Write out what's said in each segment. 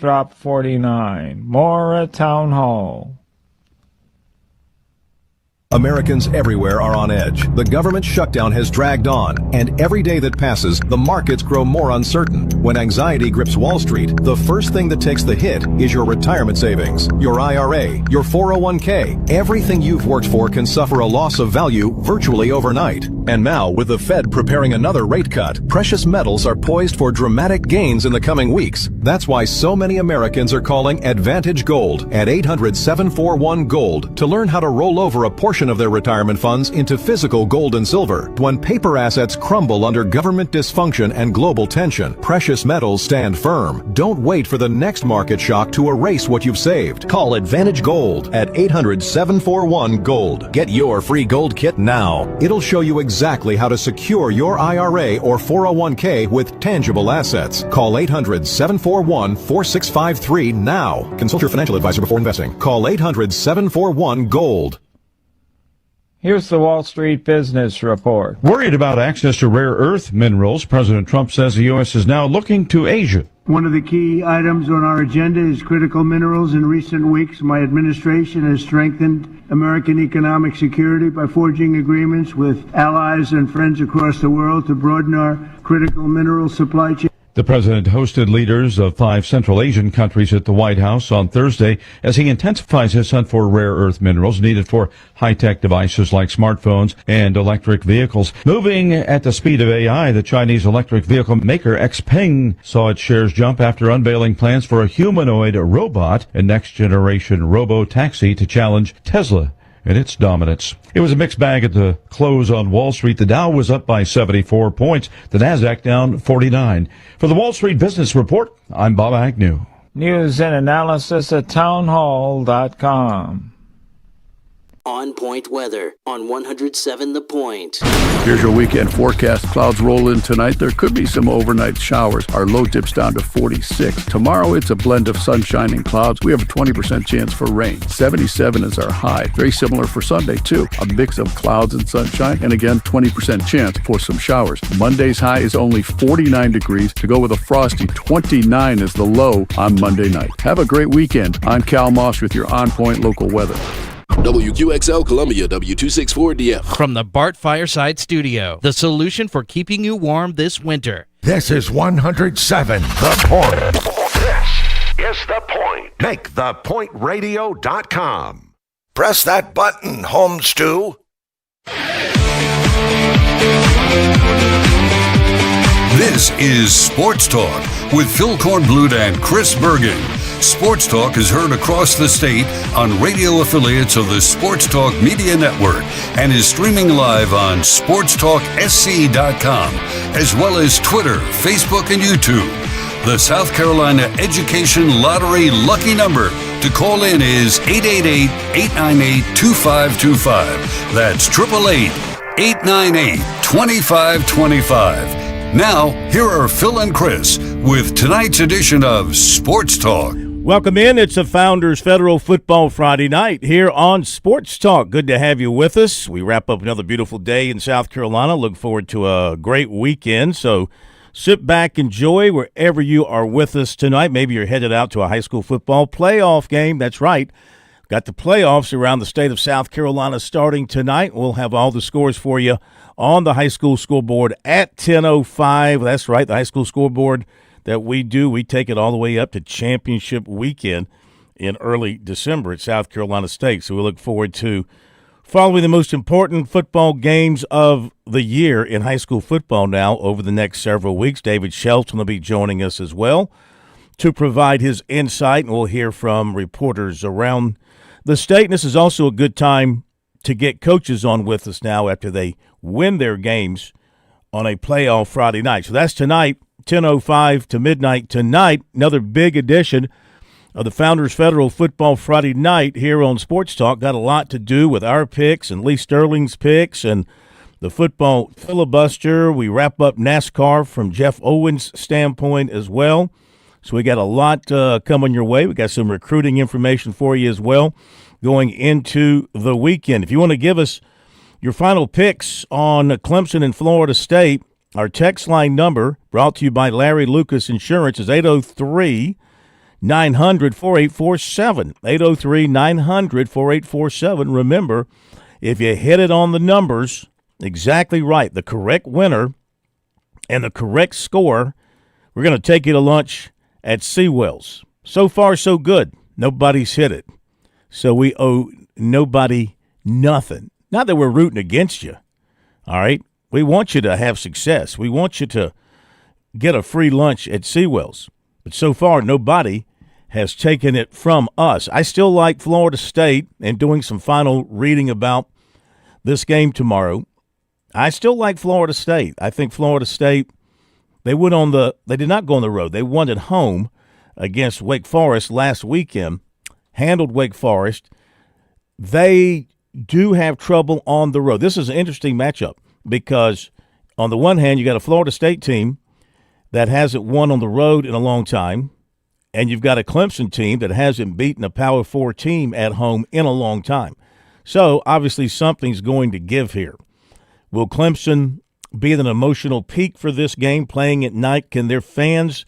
drop 49. More at Town Hall. Americans everywhere are on edge. The government shutdown has dragged on, and every day that passes, the markets grow more uncertain. When anxiety grips Wall Street, the first thing that takes the hit is your retirement savings, your IRA, your 401k. Everything you've worked for can suffer a loss of value virtually overnight. And now, with the Fed preparing another rate cut, precious metals are poised for dramatic gains in the coming weeks. That's why so many Americans are calling Advantage Gold at 800-741-GOLD to learn how to roll over a portion of their retirement funds into physical gold and silver. When paper assets crumble under government dysfunction and global tension, precious metals stand firm. Don't wait for the next market shock to erase what you've saved. Call Advantage Gold at 800-741-GOLD. Get your free gold kit now. It'll show you exactly how to secure your IRA or 401k with tangible assets. Call 800-741-4653 now. Consult your financial advisor before investing. Call 800-741-GOLD. Here's the Wall Street Business Report. Worried about access to rare earth minerals, President Trump says the U.S. is now looking to Asia. One of the key items on our agenda is critical minerals. In recent weeks, my administration has strengthened American economic security by forging agreements with allies and friends across the world to broaden our critical mineral supply chain. The president hosted leaders of 5 Central Asian countries at the White House on Thursday as he intensifies his hunt for rare earth minerals needed for high-tech devices like smartphones and electric vehicles. Moving at the speed of AI, the Chinese electric vehicle maker Xpeng saw its shares jump after unveiling plans for a humanoid robot and next-generation robo-taxi to challenge Tesla and its dominance. It was a mixed bag at the close on Wall Street. The Dow was up by 74 points. The Nasdaq down 49. For the Wall Street Business Report, I'm Bob Agnew. News and analysis at townhall.com. On Point weather on 107 The Point. Here's your weekend forecast. Clouds roll in tonight. There could be some overnight showers. Our low dips down to 46. Tomorrow, it's a blend of sunshine and clouds. We have a 20% chance for rain. 77 is our high. Very similar for Sunday, too. A mix of clouds and sunshine, and again, 20% chance for some showers. Monday's high is only 49 degrees. To go with a frosty, 29 is the low on Monday night. Have a great weekend. I'm Cal Moss with your On Point local weather. WQXL Columbia, W264DF. From the Bart Fireside Studio, the solution for keeping you warm this winter. This is 107 The Point. This is The Point. Make thepointradio.com. Press that button, home stew. This is Sports Talk with Phil Kornblut and Chris Bergen. Sports Talk is heard across the state on radio affiliates of the Sports Talk Media Network and is streaming live on SportsTalkSC.com, as well as Twitter, Facebook, and YouTube. The South Carolina Education Lottery lucky number to call in is 888-898-2525. That's 888-898-2525. Now, here are Phil and Chris with tonight's edition of Sports Talk. Welcome in. It's a Founders Federal Football Friday night here on Sports Talk. Good to have you with us. We wrap up another beautiful day in South Carolina. Look forward to a great weekend. So sit back, enjoy wherever you are with us tonight. Maybe you're headed out to a high school football playoff game. That's right. Got the playoffs around the state of South Carolina starting tonight. We'll have all the scores for you on the high school scoreboard at 10:05. That's right, the high school scoreboard that we do. We take it all the way up to championship weekend in early December at South Carolina State. So we look forward to following the most important football games of the year in high school football now over the next several weeks. David Shelton will be joining us as well to provide his insight, and we'll hear from reporters around the state. And this is also a good time to get coaches on with us now after they win their games on a playoff Friday night. So that's tonight, 10:05 to midnight tonight. Another big edition of the Founders Federal Football Friday night here on Sports Talk. Got a lot to do with our picks and Lee Sterling's picks and the football filibuster. We wrap up NASCAR from Jeff Owens' standpoint as well. So we got a lot coming your way. We got some recruiting information for you as well going into the weekend. If you want to give us your final picks on Clemson and Florida State, our text line number brought to you by Larry Lucas Insurance is 803 803-900-4847. 803-900-4847. Remember, if you hit it on the numbers exactly right, the correct winner and the correct score, we're going to take you to lunch at Seawells. So far, so good. Nobody's hit it. So we owe nobody nothing. Not that we're rooting against you, all right? We want you to have success. We want you to get a free lunch at Seawells. But so far, nobody has taken it from us. I still like Florida State, and doing some final reading about this game tomorrow. I still like Florida State. I think Florida State, they did not go on the road. They won at home against Wake Forest last weekend, handled Wake Forest. They do have trouble on the road. This is an interesting matchup because on the one hand, you got a Florida State team that hasn't won on the road in a long time, and you've got a Clemson team that hasn't beaten a Power 4 team at home in a long time. So, obviously, something's going to give here. Will Clemson be at an emotional peak for this game playing at night? Can their fans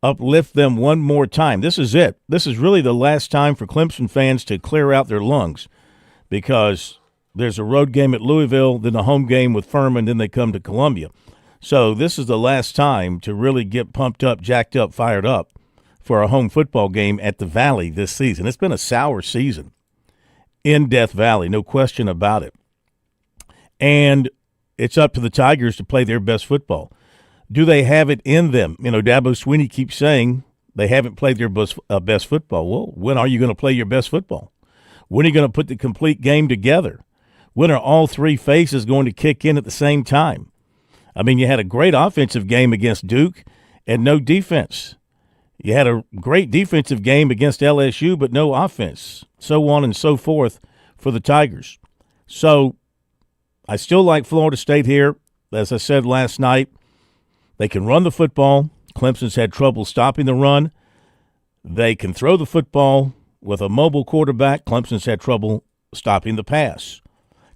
uplift them one more time? This is it. This is really the last time for Clemson fans to clear out their lungs because there's a road game at Louisville, then a home game with Furman, then they come to Columbia. So this is the last time to really get pumped up, jacked up, fired up for a home football game at the Valley this season. It's been a sour season in Death Valley, no question about it. And it's up to the Tigers to play their best football. Do they have it in them? You know, Dabo Swinney keeps saying they haven't played their best football. Well, when are you going to play your best football? When are you going to put the complete game together? When are all three phases going to kick in at the same time? I mean, you had a great offensive game against Duke and no defense. You had a great defensive game against LSU, but no offense, so on and so forth for the Tigers. So I still like Florida State here. As I said last night, they can run the football. Clemson's had trouble stopping the run. They can throw the football with a mobile quarterback. Clemson's had trouble stopping the pass.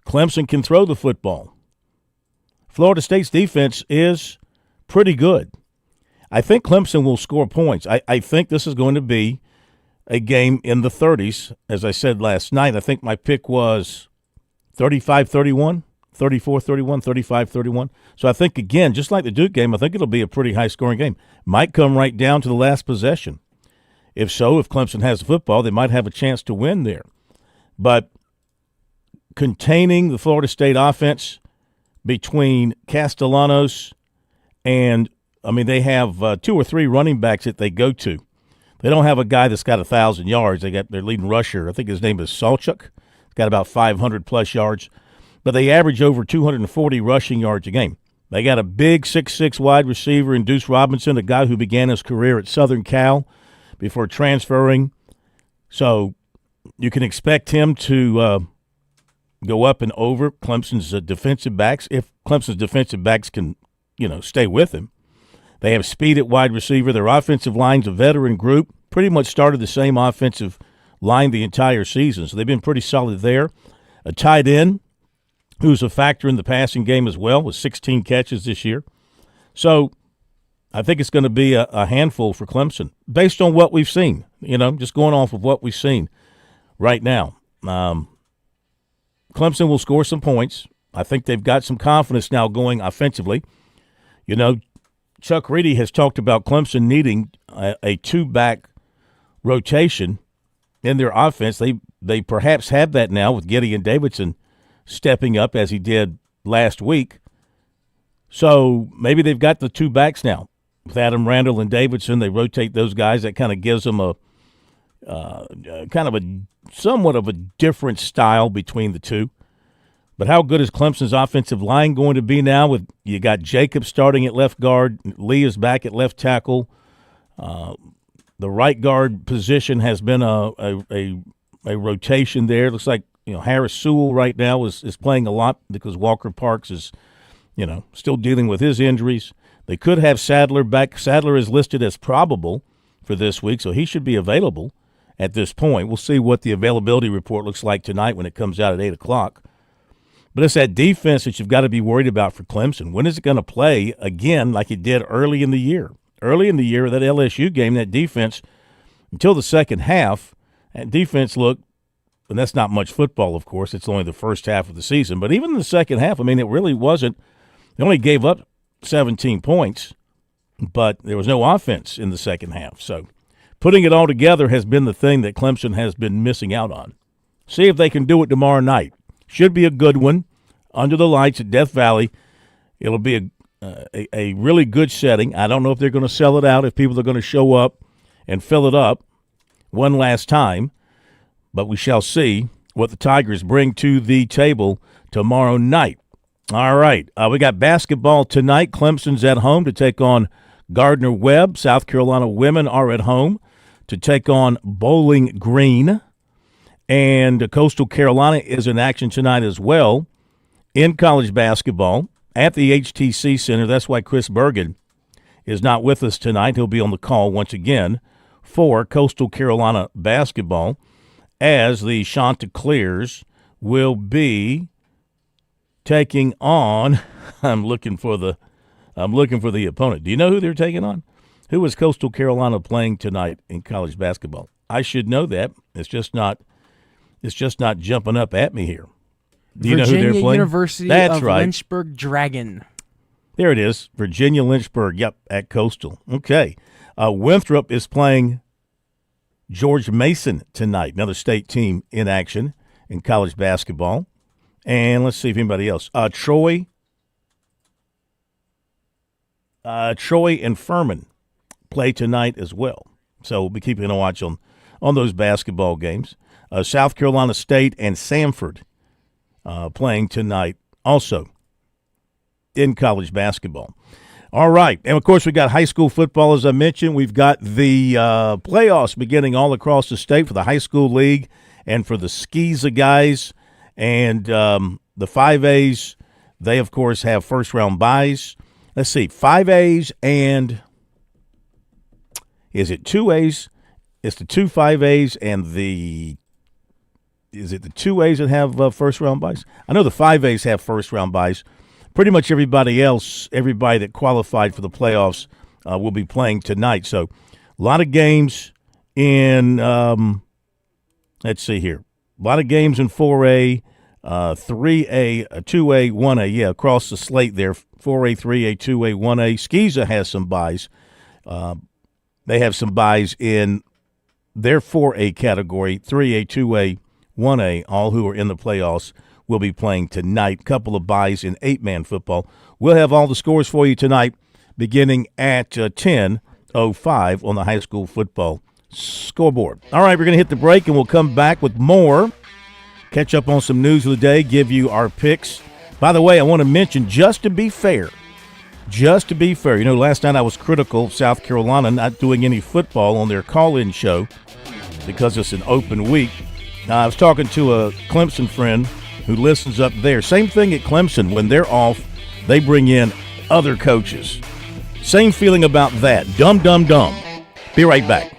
Clemson can throw the football. Florida State's defense is pretty good. I think Clemson will score points. I think this is going to be a game in the 30s. As I said last night, I think my pick was 35-31, 34-31, 35-31. So I think, again, just like the Duke game, I think it'll be a pretty high-scoring game. Might come right down to the last possession. If so, if Clemson has the football, they might have a chance to win there. But containing the Florida State offense between Castellanos and, I mean, they have 2 or 3 running backs that they go to. They don't have a guy that's got 1,000 yards. They got their leading rusher. I think his name is Salchuk. He's got about 500-plus yards. But they average over 240 rushing yards a game. They got a big 6'6" wide receiver in Deuce Robinson, a guy who began his career at Southern Cal before transferring. So you can expect him to go up and over Clemson's defensive backs if Clemson's defensive backs can, stay with him. They have speed at wide receiver. Their offensive line's a veteran group, pretty much started the same offensive line the entire season, so they've been pretty solid there. A tight end who's a factor in the passing game as well with 16 catches this year. So I think it's going to be a handful for Clemson based on what we've seen, just going off of what we've seen right now. Clemson will score some points. I think they've got some confidence now going offensively. Chuck Reedy has talked about Clemson needing a 2-back rotation in their offense. They perhaps have that now with Gideon Davidson stepping up as he did last week. So maybe they've got the 2 backs now. With Adam Randall and Davidson, they rotate those guys. That kind of gives them a somewhat of a different style between the two. But how good is Clemson's offensive line going to be now? With you got Jacob starting at left guard, Lee is back at left tackle. The right guard position has been a rotation there. It looks like Harris Sewell right now is playing a lot because Walker Parks is still dealing with his injuries. They could have Sadler back. Sadler is listed as probable for this week, so he should be available at this point. We'll see what the availability report looks like tonight when it comes out at 8 o'clock. But it's that defense that you've got to be worried about for Clemson. When is it going to play again like it did early in the year? Early in the year, that LSU game, that defense until the second half, and defense looked, and that's not much football, of course. It's only the first half of the season. But even in the second half, I mean, it really wasn't. They only gave up 17 points, but there was no offense in the second half. So putting it all together has been the thing that Clemson has been missing out on. See if they can do it tomorrow night. Should be a good one under the lights at Death Valley. It'll be a really good setting. I don't know if they're going to sell it out, if people are going to show up and fill it up one last time, but we shall see what the Tigers bring to the table tomorrow night. All right, we got basketball tonight. Clemson's at home to take on Gardner-Webb. South Carolina women are at home to take on Bowling Green. And Coastal Carolina is in action tonight as well in college basketball at the HTC Center. That's why Chris Bergen is not with us tonight. He'll be on the call once again for Coastal Carolina basketball, as the Chanticleers will be taking on. I'm looking for the opponent. Do you know who they're taking on? Who is Coastal Carolina playing tonight in college basketball? I should know that. It's just not jumping up at me here. Do you know who they're playing? Virginia University That's of right. Lynchburg Dragon. There it is, Virginia Lynchburg. Yep, at Coastal. Okay. Winthrop is playing George Mason tonight, another state team in action in college basketball. And let's see if anybody else. Troy and Furman play tonight as well. So we'll be keeping a watch on those basketball games. South Carolina State and Samford playing tonight also in college basketball. All right. And, of course, we got high school football, as I mentioned. We've got the playoffs beginning all across the state for the high school league and for the SCISA guys. And the 5As, they, of course, have first-round byes. Let's see, 5As and is it 2As? It's the two 5As and is it the 2As that have first-round byes? I know the 5As have first-round byes. Pretty much everybody that qualified for the playoffs will be playing tonight. So a lot of games in, let's see here, a lot of games in 4A, 3A, 2A, 1A, yeah, across the slate there, 4A, 3A, 2A, 1A. SCISA has some byes. They have some byes in their 4A category, 3A, 2A, 1A, all who are in the playoffs will be playing tonight. Couple of byes in 8-man football. We'll have all the scores for you tonight beginning at 10:05 on the high school football scoreboard. All right, we're going to hit the break, and we'll come back with more. Catch up on some news of the day, give you our picks. By the way, I want to mention, just to be fair, you know, last night I was critical of South Carolina not doing any football on their call-in show because it's an open week. Now, I was talking to a Clemson friend who listens up there. Same thing at Clemson. When they're off, they bring in other coaches. Same feeling about that. Dumb. Be right back.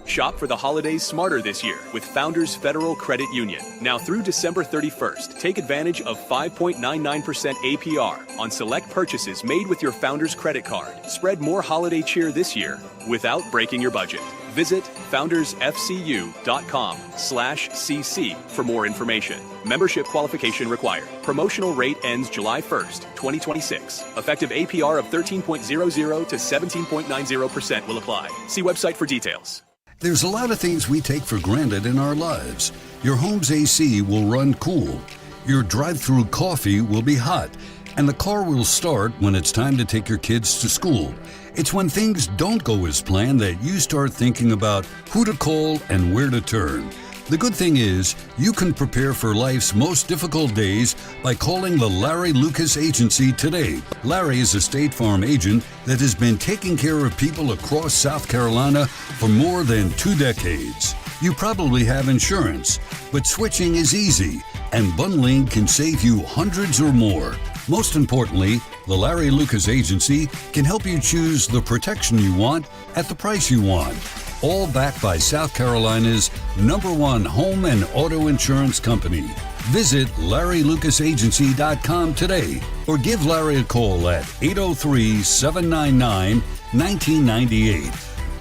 Shop for the holidays smarter this year with Founders Federal Credit Union. Now through December 31st, take advantage of 5.99% APR on select purchases made with your Founders credit card. Spread more holiday cheer this year without breaking your budget. Visit foundersfcu.com/cc for more information. Membership qualification required. Promotional rate ends July 1st, 2026. Effective APR of 13.00 to 17.90% will apply. See website for details. There's a lot of things we take for granted in our lives. Your home's AC will run cool. Your drive-through coffee will be hot. And the car will start when it's time to take your kids to school. It's when things don't go as planned that you start thinking about who to call and where to turn. The good thing is, you can prepare for life's most difficult days by calling the Larry Lucas Agency today. Larry is a State Farm agent that has been taking care of people across South Carolina for more than 2 decades. You probably have insurance, but switching is easy, and bundling can save you hundreds or more. Most importantly, the Larry Lucas Agency can help you choose the protection you want at the price you want. All backed by South Carolina's #1 home and auto insurance company. Visit LarryLucasAgency.com today or give Larry a call at 803-799-1998.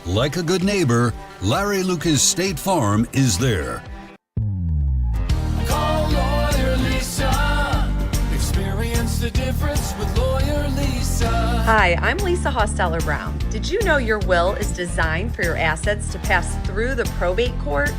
Like a good neighbor, Larry Lucas State Farm is there. Call Lawyer Lisa. Experience the difference with Lawyer Lisa. Hi, I'm Lisa Hosteller-Brown. Did you know your will is designed for your assets to pass through the probate court?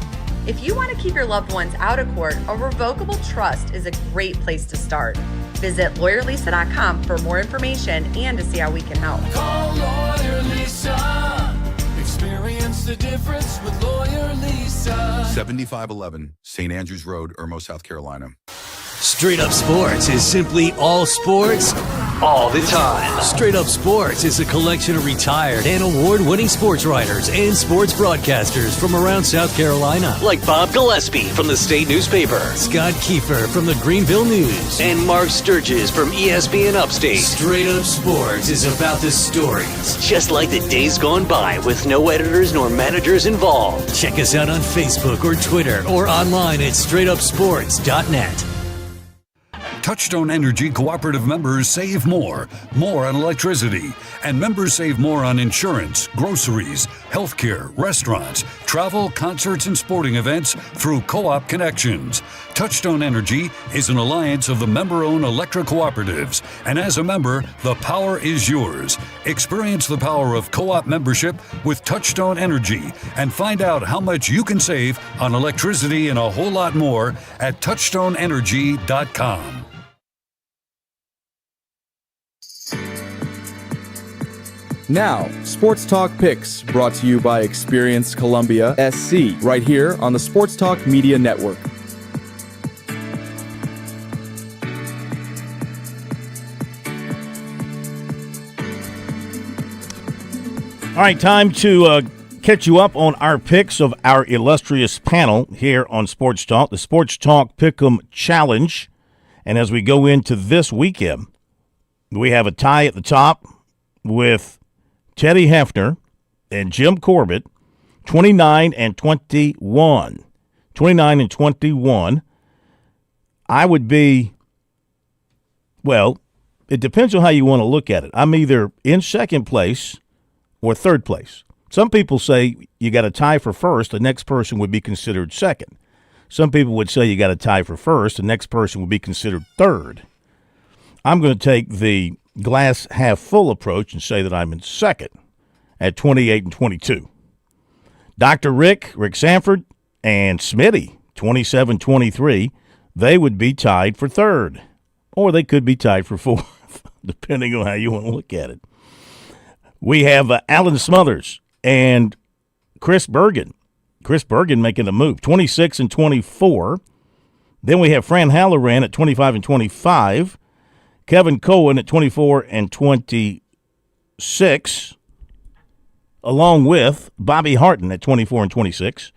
If you want to keep your loved ones out of court, a revocable trust is a great place to start. Visit lawyerlisa.com for more information and to see how we can help. Call Lawyer Lisa. Experience the difference with Lawyer Lisa. 7511 St. Andrews Road, Irmo, South Carolina. Straight Up Sports is simply all sports, all the time. Straight Up Sports is a collection of retired and award-winning sports writers and sports broadcasters from around South Carolina. Like Bob Gillespie from the State Newspaper, Scott Kiefer from the Greenville News, and Mark Sturgis from ESPN Upstate. Straight Up Sports is about the stories, just like the days gone by with no editors nor managers involved. Check us out on Facebook or Twitter or online at straightupsports.net. Touchstone Energy Cooperative members save more on electricity, and members save more on insurance, groceries, healthcare, restaurants, travel, concerts, and sporting events through Co-op Connections. Touchstone Energy is an alliance of the member-owned electric cooperatives, and as a member, the power is yours. Experience the power of co-op membership with Touchstone Energy and find out how much you can save on electricity and a whole lot more at touchstoneenergy.com. Now, Sports Talk Picks, brought to you by Experience Columbia SC, right here on the Sports Talk Media Network. All right, time to catch you up on our picks of our illustrious panel here on Sports Talk, the Sports Talk Pick'em Challenge. And as we go into this weekend, we have a tie at the top with Teddy Hefner and Jim Corbett, 29 and 21. 29 and 21. I would be, well, it depends on how you want to look at it. I'm either in second place or third place. Some people say you got to tie for first, the next person would be considered second. Some people would say you got to tie for first, the next person would be considered third. I'm going to take the glass half full approach and say that I'm in second at 28 and 22. Dr. Rick Sanford, and Smitty, 27-23, they would be tied for third, or they could be tied for fourth, depending on how you want to look at it. We have Alan Smothers and Chris Bergen. Chris Bergen making a move, 26 and 24. Then we have Fran Halloran at 25 and 25. Kevin Cohen at 24 and 26, along with Bobby Harton at 24 and 26.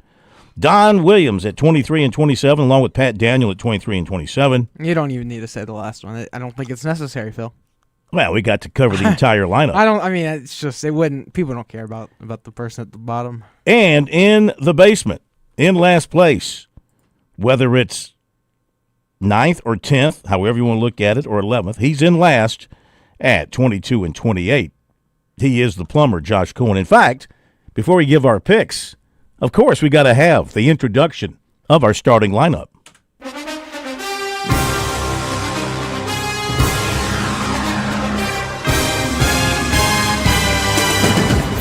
Don Williams at 23 and 27, along with Pat Daniel at 23 and 27. You don't even need to say the last one. I don't think it's necessary, Phil. Well, we got to cover the entire lineup. It's just, people don't care about the person at the bottom. And in the basement, in last place, whether it's 9th or 10th, however you want to look at it, or 11th, he's in last at 22 and 28. He is the plumber, Josh Cohen. In fact, before we give our picks, of course, we got to have the introduction of our starting lineup.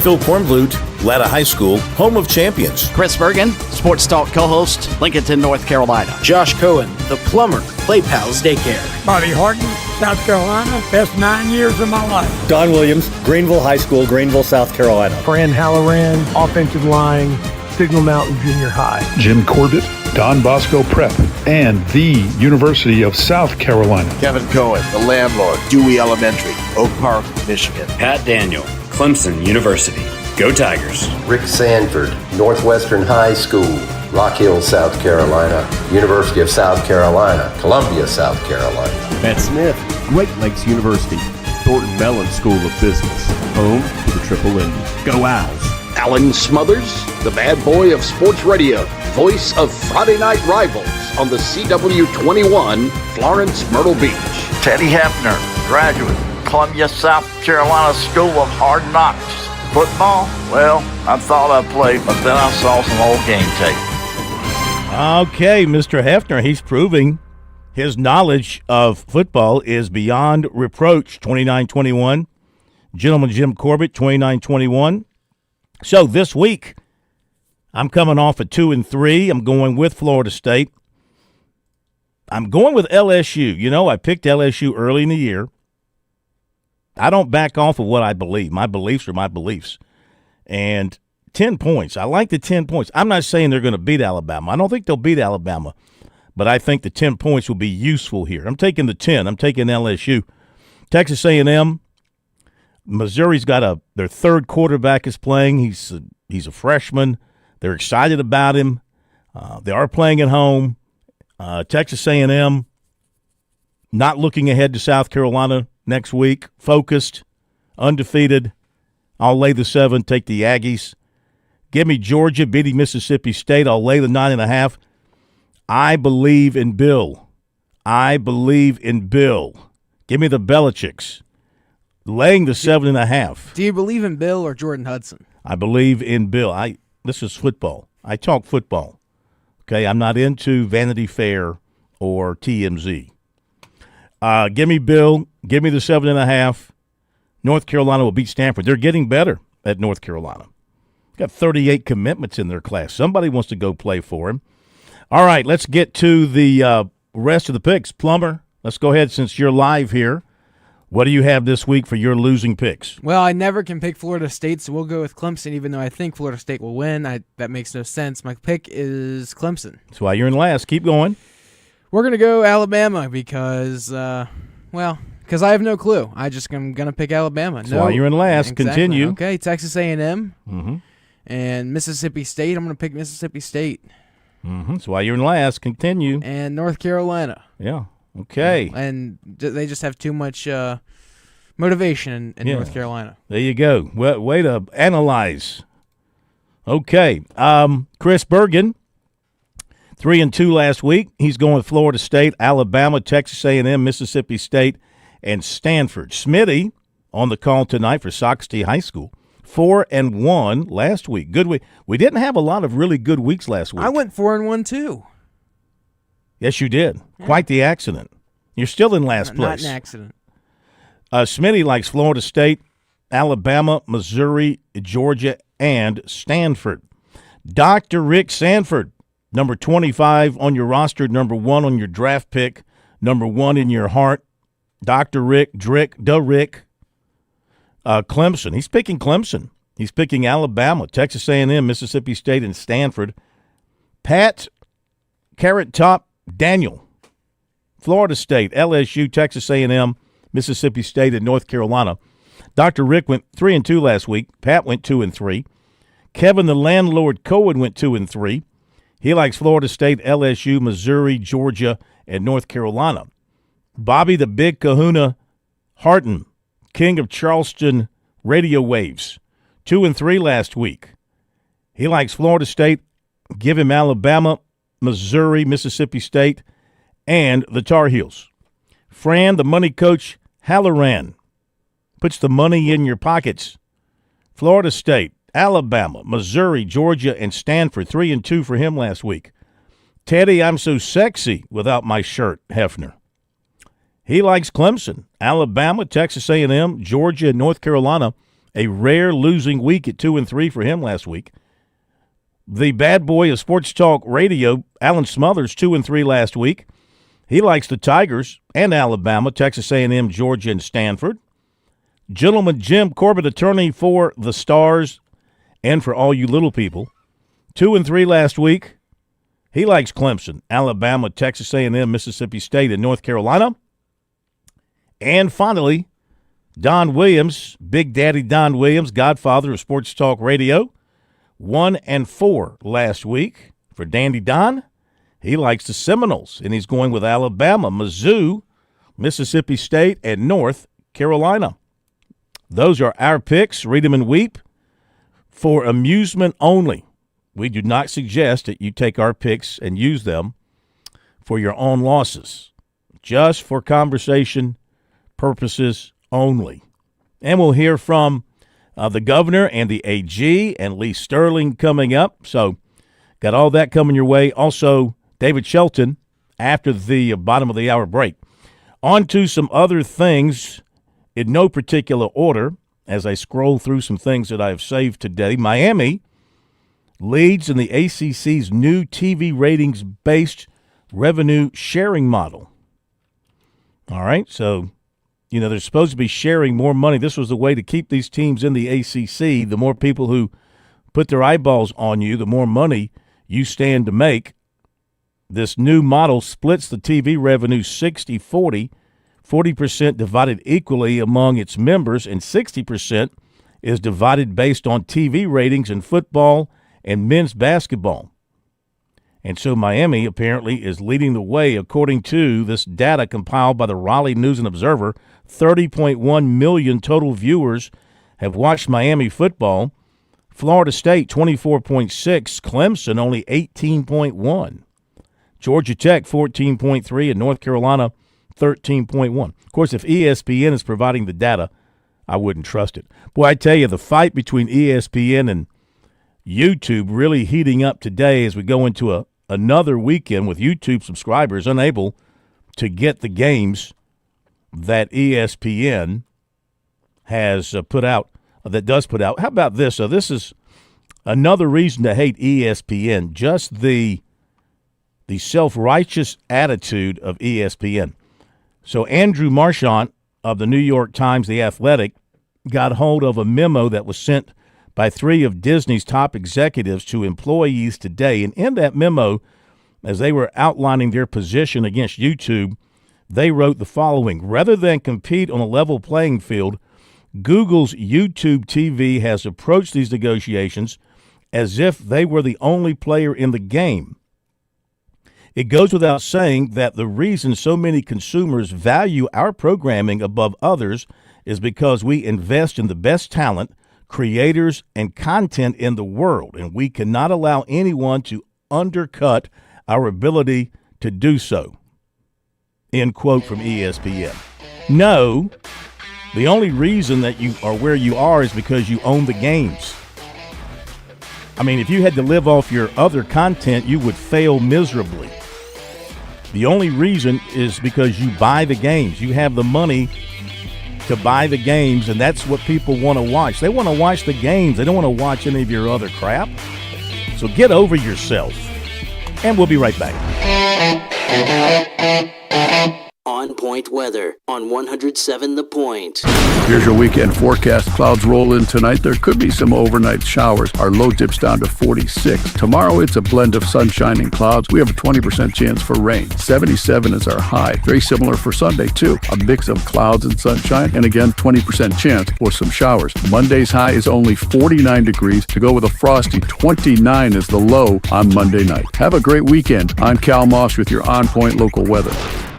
Phil Kornblut, Latta High School, home of champions. Chris Bergen, Sports Talk co-host, Lincolnton, North Carolina. Josh Cohen, the plumber, Play Pals Daycare. Bobby Harton, South Carolina, best 9 years of my life. Don Williams, Greenville High School, Greenville, South Carolina. Fran Halloran, offensive line, Signal Mountain Junior High. Jim Corbett, Don Bosco Prep, and the University of South Carolina. Kevin Cohen, the landlord, Dewey Elementary, Oak Park, Michigan. Pat Daniel, Clemson University. Go Tigers. Rick Sanford, Northwestern High School, Rock Hill, South Carolina. University of South Carolina, Columbia, South Carolina. Matt Smith, Great Lakes University, Thornton Mellon School of Business, home to the Triple Indy. Go Owls. Alan Smothers, the bad boy of sports radio, voice of Friday Night Rivals on the CW21, Florence, Myrtle Beach. Teddy Hefner, graduate, Columbia, South Carolina School of Hard Knocks. Football? Well, I thought I played, but then I saw some old game tape. Okay, Mr. Hefner, he's proving his knowledge of football is beyond reproach. 29-21. Gentleman Jim Corbett, 29-21. So this week, I'm coming off at 2-3. I'm going with Florida State. I'm going with LSU. You know, I picked LSU early in the year. I don't back off of what I believe. My beliefs are my beliefs. And 10 points. I like the 10 points. I'm not saying they're going to beat Alabama. I don't think they'll beat Alabama. But I think the 10 points will be useful here. I'm taking the 10. I'm taking LSU. Texas A&M. Missouri's got their third quarterback is playing. He's a freshman. They're excited about him. They are playing at home. Texas A&M not looking ahead to South Carolina next week. Focused, undefeated. I'll lay the 7, take the Aggies. Give me Georgia beating Mississippi State. I'll lay the 9.5. I believe in Bill. Give me the Belichicks. Laying the 7.5. Do you believe in Bill or Jordan Hudson? I believe in Bill. This is football. I talk football. Okay, I'm not into Vanity Fair or TMZ. Give me Bill. Give me the 7.5. North Carolina will beat Stanford. They're getting better at North Carolina. Got 38 commitments in their class. Somebody wants to go play for him. All right, let's get to the rest of the picks. Plumber, let's go ahead since you're live here. What do you have this week for your losing picks? Well, I never can pick Florida State, so we'll go with Clemson, even though I think Florida State will win. That makes no sense. My pick is Clemson. That's why you're in last. Keep going. We're going to go Alabama because I have no clue. I'm going to pick Alabama. That's why you're in last. Exactly. Continue. Okay, Texas A&M Mm-hmm. and Mississippi State. I'm going to pick Mississippi State. Mm-hmm. That's why you're in last. Continue. And North Carolina. Yeah. Okay. And they just have too much motivation in North Carolina. There you go. Way to analyze. Okay. Chris Bergen, 3-2 last week. He's going with Florida State, Alabama, Texas A&M, Mississippi State, and Stanford. Smitty on the call tonight for Socksteady High School. 4-1 last week. Good week. We didn't have a lot of really good weeks last week. I went 4-1 too. Yes, you did. Yeah. Quite the accident. You're still in last place. Not an accident. Smitty likes Florida State, Alabama, Missouri, Georgia, and Stanford. Dr. Rick Sanford, number 25 on your roster, number 1 on your draft pick, number 1 in your heart. Dr. Rick, Clemson. He's picking Clemson. He's picking Alabama, Texas A&M, Mississippi State, and Stanford. Pat Carrot Top Daniel, Florida State, LSU, Texas A&M, Mississippi State, and North Carolina. Dr. Rick went 3-2 last week. Pat went 2-3. Kevin the Landlord Cohen went 2-3. He likes Florida State, LSU, Missouri, Georgia, and North Carolina. Bobby the Big Kahuna Harton, king of Charleston radio waves, 2-3 last week. He likes Florida State. Give him Alabama, Missouri, Mississippi State, and the Tar Heels. Fran, the money coach, Halloran, puts the money in your pockets. Florida State, Alabama, Missouri, Georgia, and Stanford, 3-2 for him last week. Teddy, I'm so sexy without my shirt, Hefner. He likes Clemson, Alabama, Texas A&M, Georgia, and North Carolina. A rare losing week at 2-3 for him last week. The bad boy of Sports Talk Radio, Alan Smothers, 2-3 last week. He likes the Tigers and Alabama, Texas A&M, Georgia, and Stanford. Gentleman Jim Corbett, attorney for the Stars and for all you little people, 2-3 last week. He likes Clemson, Alabama, Texas A&M, Mississippi State, and North Carolina. And finally, Don Williams, Big Daddy Don Williams, godfather of Sports Talk Radio, 1-4 last week for Dandy Don. He likes the Seminoles, and he's going with Alabama, Mizzou, Mississippi State, and North Carolina. Those are our picks. Read them and weep. For amusement only, we do not suggest that you take our picks and use them for your own losses, just for conversation purposes only. And we'll hear from the governor and the AG and Lee Sterling coming up. So got all that coming your way. Also, David Shelton after the bottom of the hour break. On to some other things in no particular order as I scroll through some things that I have saved today. Miami leads in the ACC's new TV ratings-based revenue sharing model. All right, so, they're supposed to be sharing more money. This was the way to keep these teams in the ACC. The more people who put their eyeballs on you, the more money you stand to make. This new model splits the TV revenue 60-40, 40% divided equally among its members, and 60% is divided based on TV ratings in football and men's basketball. And so Miami apparently is leading the way according to this data compiled by the Raleigh News and Observer. 30.1 million total viewers have watched Miami football. Florida State, 24.6. Clemson, only 18.1. Georgia Tech, 14.3. And North Carolina, 13.1. Of course, if ESPN is providing the data, I wouldn't trust it. Boy, I tell you, the fight between ESPN and YouTube really heating up today as we go into another weekend with YouTube subscribers unable to get the games that ESPN has put out, that does put out. How about this? So this is another reason to hate ESPN, just the self-righteous attitude of ESPN. So Andrew Marchant of the New York Times, The Athletic, got hold of a memo that was sent by 3 of Disney's top executives to employees today. And in that memo, as they were outlining their position against YouTube, they wrote the following: rather than compete on a level playing field, Google's YouTube TV has approached these negotiations as if they were the only player in the game. It goes without saying that the reason so many consumers value our programming above others is because we invest in the best talent, creators, and content in the world, and we cannot allow anyone to undercut our ability to do so. End quote from ESPN. No, the only reason that you are where you are is because you own the games. I mean, if you had to live off your other content, you would fail miserably. The only reason is because you buy the games. You have the money to buy the games, and that's what people want to watch. They want to watch the games. They don't want to watch any of your other crap. So get over yourself. And we'll be right back. On Point weather on 107 The Point. Here's your weekend forecast. Clouds roll in tonight. There could be some overnight showers. Our low dips down to 46. Tomorrow, it's a blend of sunshine and clouds. We have a 20% chance for rain. 77 is our high. Very similar for Sunday, too. A mix of clouds and sunshine, and again, 20% chance for some showers. Monday's high is only 49 degrees. To go with a frosty, 29 is the low on Monday night. Have a great weekend. I'm Cal Moss with your On Point local weather.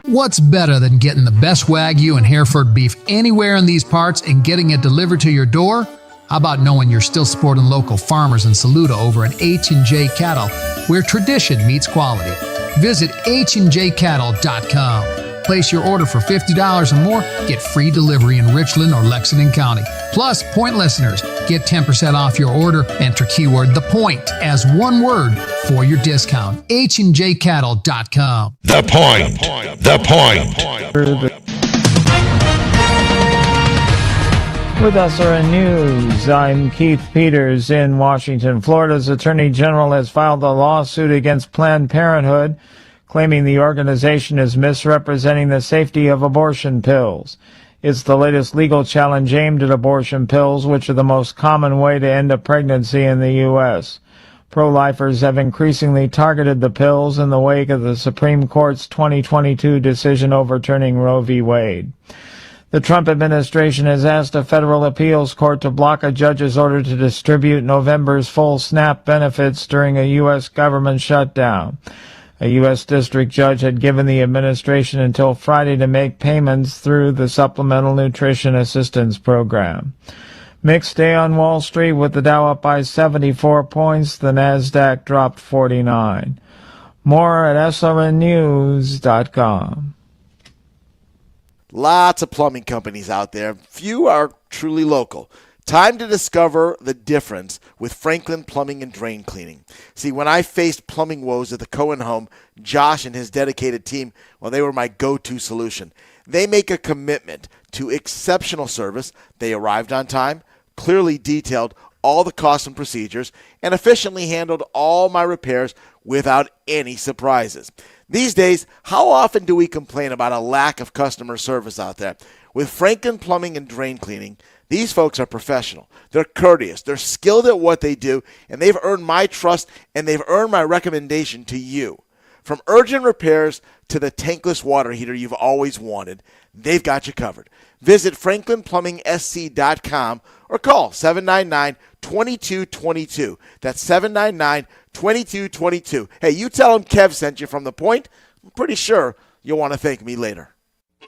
What's better than getting the best Wagyu and Hereford beef anywhere in these parts and getting it delivered to your door? How about knowing you're still supporting local farmers in Saluda over at H&J Cattle, where tradition meets quality? Visit HandJCattle.com. Place your order for $50 or more, get free delivery in Richland or Lexington County. Plus, Point listeners get 10% off your order. Enter keyword The Point as one word for your discount. HandJCattle.com. The Point. The Point. With SRN News, I'm Keith Peters in Washington. Florida's Attorney General has filed a lawsuit against Planned Parenthood, claiming the organization is misrepresenting the safety of abortion pills. It's the latest legal challenge aimed at abortion pills, which are the most common way to end a pregnancy in the U.S. Pro-lifers have increasingly targeted the pills in the wake of the Supreme Court's 2022 decision overturning Roe v. Wade. The Trump administration has asked a federal appeals court to block a judge's order to distribute November's full SNAP benefits during a U.S. government shutdown. A U.S. district judge had given the administration until Friday to make payments through the Supplemental Nutrition Assistance Program. Mixed day on Wall Street with the Dow up by 74 points. The Nasdaq dropped 49. More at srnnews.com. Lots of plumbing companies out there. Few are truly local. Time to discover the difference with Franklin Plumbing and Drain Cleaning. See, when I faced plumbing woes at the Cohen home, Josh and his dedicated team, well, they were my go-to solution. They make a commitment to exceptional service. They arrived on time, clearly detailed all the costs and procedures, and efficiently handled all my repairs without any surprises. These days, how often do we complain about a lack of customer service out there? With Franklin Plumbing and Drain Cleaning, these folks are professional. They're courteous. They're skilled at what they do, and they've earned my trust, and they've earned my recommendation to you. From urgent repairs to the tankless water heater you've always wanted, they've got you covered. Visit franklinplumbing.sc.com or call 799-2222. That's 799-2222. Hey, you tell them Kev sent you from The Point. I'm pretty sure you'll want to thank me later.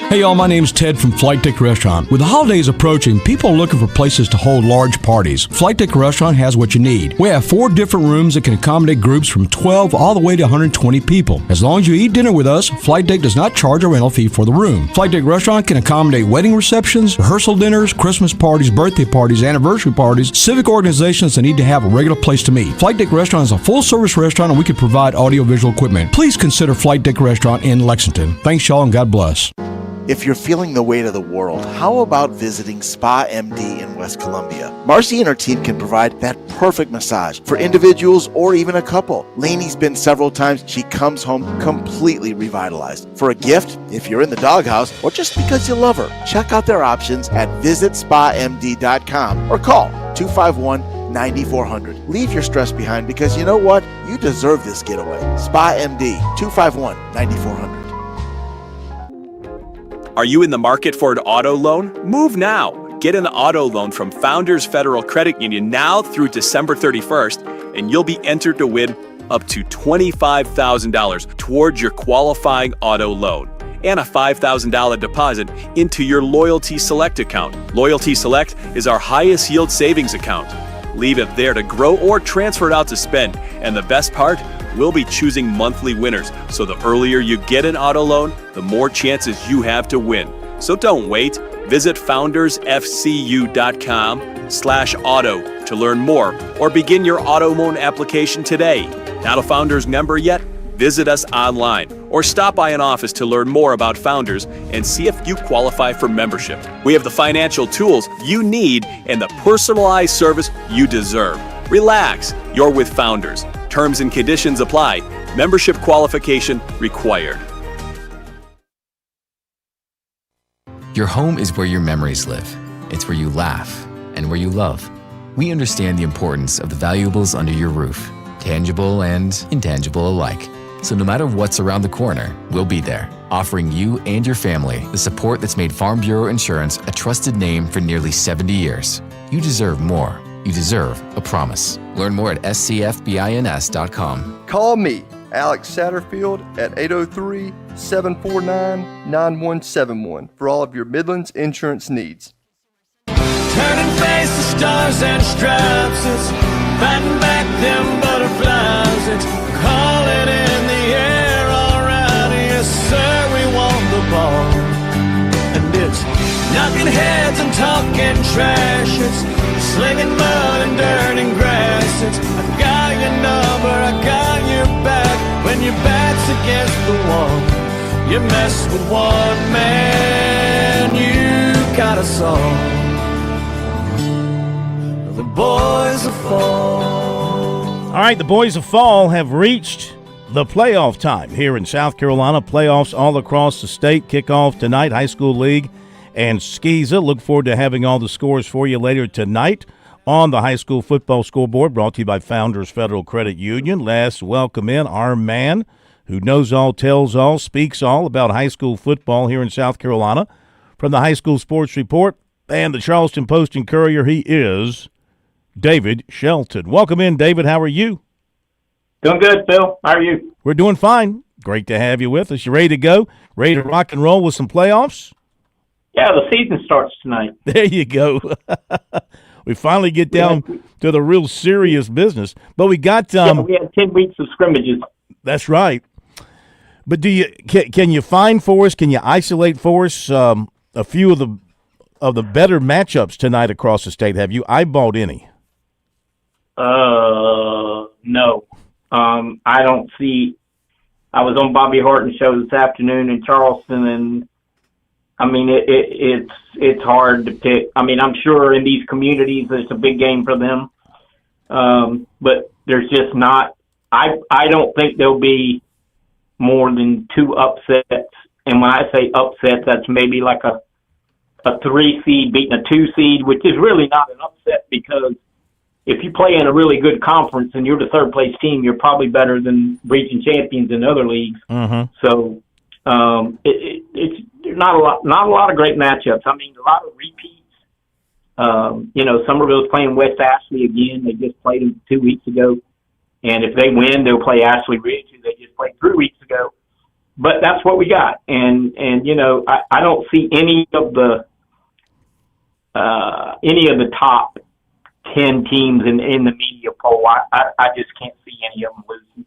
Hey y'all, my name's Ted from Flight Deck Restaurant. With the holidays approaching, people are looking for places to hold large parties. Flight Deck Restaurant has what you need. We have 4 different rooms that can accommodate groups from 12 all the way to 120 people. As long as you eat dinner with us, Flight Deck does not charge a rental fee for the room. Flight Deck Restaurant can accommodate wedding receptions, rehearsal dinners, Christmas parties, birthday parties, anniversary parties, civic organizations that need to have a regular place to meet. Flight Deck Restaurant is a full-service restaurant and we can provide audio-visual equipment. Please consider Flight Deck Restaurant in Lexington. Thanks y'all and God bless. If you're feeling the weight of the world, how about visiting Spa MD in West Columbia? Marcy and her team can provide that perfect massage for individuals or even a couple. Lainey's been several times. She comes home completely revitalized. For a gift, if you're in the doghouse, or just because you love her, check out their options at visitspamd.com or call 251-9400. Leave your stress behind because you know what? You deserve this getaway. Spa MD, 251-9400. Are you in the market for an auto loan? Move now. Get an auto loan from Founders Federal Credit Union now through December 31st, and you'll be entered to win up to $25,000 towards your qualifying auto loan and a $5,000 deposit into your Loyalty Select account. Loyalty Select is our highest yield savings account. Leave it there to grow or transfer it out to spend. And the best part, we'll be choosing monthly winners. So the earlier you get an auto loan, the more chances you have to win. So don't wait. Visit foundersfcu.com/auto to learn more or begin your auto loan application today. Not a Founders member yet? Visit us online or stop by an office to learn more about Founders and see if you qualify for membership. We have the financial tools you need and the personalized service you deserve. Relax, you're with Founders. Terms and conditions apply. Membership qualification required. Your home is where your memories live. It's where you laugh and where you love. We understand the importance of the valuables under your roof, tangible and intangible alike. So no matter what's around the corner, we'll be there, offering you and your family the support that's made Farm Bureau Insurance a trusted name for nearly 70 years. You deserve more. You deserve a promise. Learn more at scfbins.com. Call me, Alex Satterfield, at 803-749-9171 for all of your Midlands insurance needs. Turning face to stars and stripes, it's fighting back them butterflies, it's calling in the air, alright, yes sir, we want the ball. And it's knocking heads and talking trash, it's slinging mud and dirt and grass, it's I got your number, I got your back, when your back's against the wall, you mess with one man, you got us all. The boys of fall. All right, the boys of fall have reached the playoff time here in South Carolina. Playoffs all across the state. Kickoff tonight, High School League and SCISA. Look forward to having all the scores for you later tonight on the high school football scoreboard, brought to you by Founders Federal Credit Union. Let's welcome in our man who knows all, tells all, speaks all about high school football here in South Carolina. From the High School Sports Report and the Charleston Post and Courier, he is David Shelton. Welcome in, David. How are you? Doing good, Phil. How are you? We're doing fine. Great to have you with us. You ready to go? Ready to rock and roll with some playoffs? Yeah, the season starts tonight. There you go. We finally get down to the real serious business. But we got we had 10 weeks of scrimmages. That's right. But can you find for us, can you isolate for us a few of the of the better matchups tonight across the state? Have you eyeballed any? No. I don't see. I was on Bobby Horton's show this afternoon in Charleston, and I mean it's hard to pick. I mean, I'm sure in these communities it's a big game for them, but there's just not. I don't think there'll be more than 2 upsets. And when I say upset, that's maybe like a 3 seed beating a 2 seed, which is really not an upset because if you play in a really good conference and you're the third place team, you're probably better than region champions in other leagues. Mm-hmm. So it's not a lot of great matchups. I mean, a lot of repeats. Somerville's playing West Ashley again. They just played them 2 weeks ago, and if they win, they'll play Ashley Ridge, who they just played 3 weeks ago. But that's what we got, and I don't see any of the top 10 teams in the media poll. I just can't see any of them losing.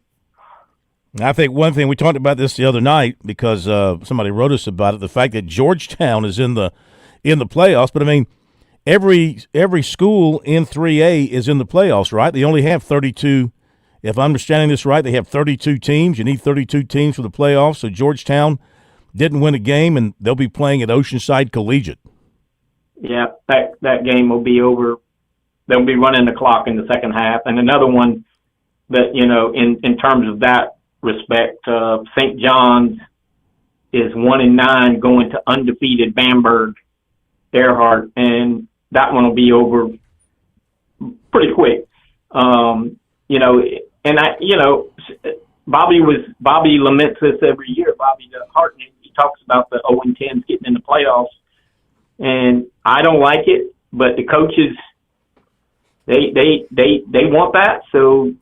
I think one thing, we talked about this the other night because somebody wrote us about it, the fact that Georgetown is in the playoffs. But I mean, every school in 3A is in the playoffs, right? They only have 32. If I'm understanding this right, they have 32 teams. You need 32 teams for the playoffs. So Georgetown didn't win a game, and they'll be playing at Oceanside Collegiate. Yeah, that game will be over. They'll be running the clock in the second half. And another one that, in terms of that respect, St. John's is 1-9 going to undefeated Bamberg Earhart, and that one will be over pretty quick. Bobby laments this every year. Bobby Harton, he talks about the 0-10s getting in the playoffs, and I don't like it, but the coaches, they want that. So,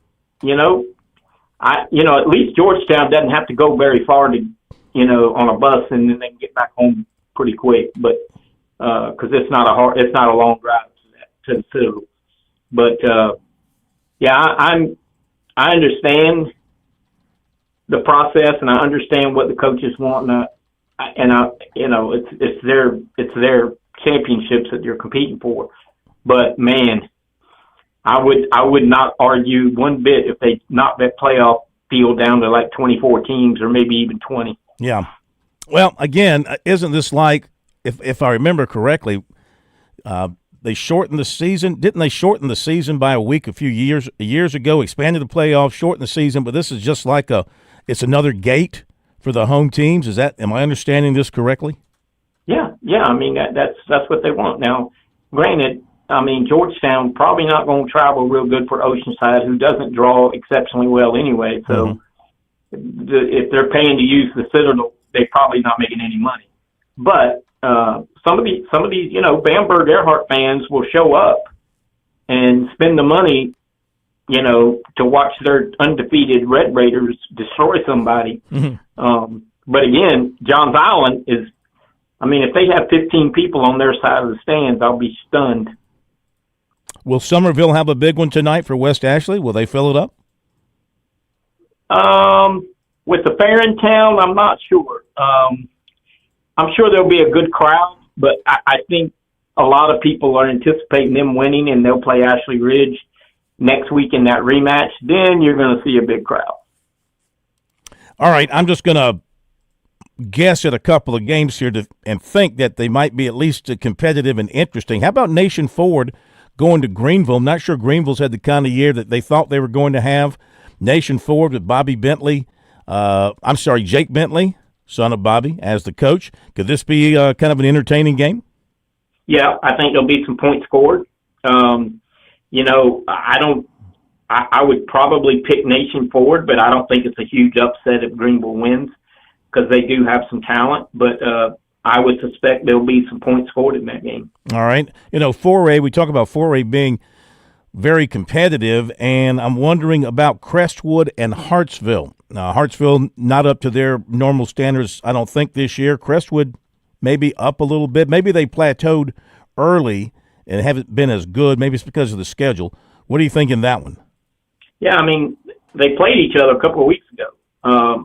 at least Georgetown doesn't have to go very far to, on a bus, and then they can get back home pretty quick. But because it's not a long drive to the Citadel. But I understand the process, and I understand what the coaches want, it's their championships that you're competing for. But man, I would not argue one bit if they knocked that playoff field down to like 24 teams or maybe even 20. Yeah. Well, again, isn't this like, if I remember correctly, they shortened the season? Didn't they shorten the season by a week a few years ago, expanded the playoffs, shortened the season, but this is just like it's another gate for the home teams. Am I understanding this correctly? Yeah. I mean, that's what they want. Now, granted, I mean, Georgetown probably not going to travel real good for Oceanside, who doesn't draw exceptionally well anyway. So if they're paying to use the Citadel, they're probably not making any money. But some of these, Bamberg Earhart fans will show up and spend the money, to watch their undefeated Red Raiders destroy somebody. Mm-hmm. But again, Johns Island is, if they have 15 people on their side of the stands, I'll be stunned. Will Somerville have a big one tonight for West Ashley? Will they fill it up? With the fair in town, I'm not sure. I'm sure there'll be a good crowd, but I think a lot of people are anticipating them winning, and they'll play Ashley Ridge next week in that rematch. Then you're going to see a big crowd. All right, I'm just going to guess at a couple of games here and think that they might be at least competitive and interesting. How about Nation Forward going to Greenville? I'm not sure Greenville's had the kind of year that they thought they were going to have. Nation Forward with Jake Bentley, son of Bobby, as the coach. Could this be kind of an entertaining game? Yeah, I think there'll be some points scored. I would probably pick Nation Forward, but I don't think it's a huge upset if Greenville wins because they do have some talent. But I would suspect there'll be some points scored in that game. All right. 4A, we talk about 4A being very competitive, and I'm wondering about Crestwood and Hartsville. Hartsville not up to their normal standards, I don't think, this year. Crestwood maybe up a little bit. Maybe they plateaued early and haven't been as good. Maybe it's because of the schedule. What do you think in that one? Yeah, they played each other a couple of weeks ago.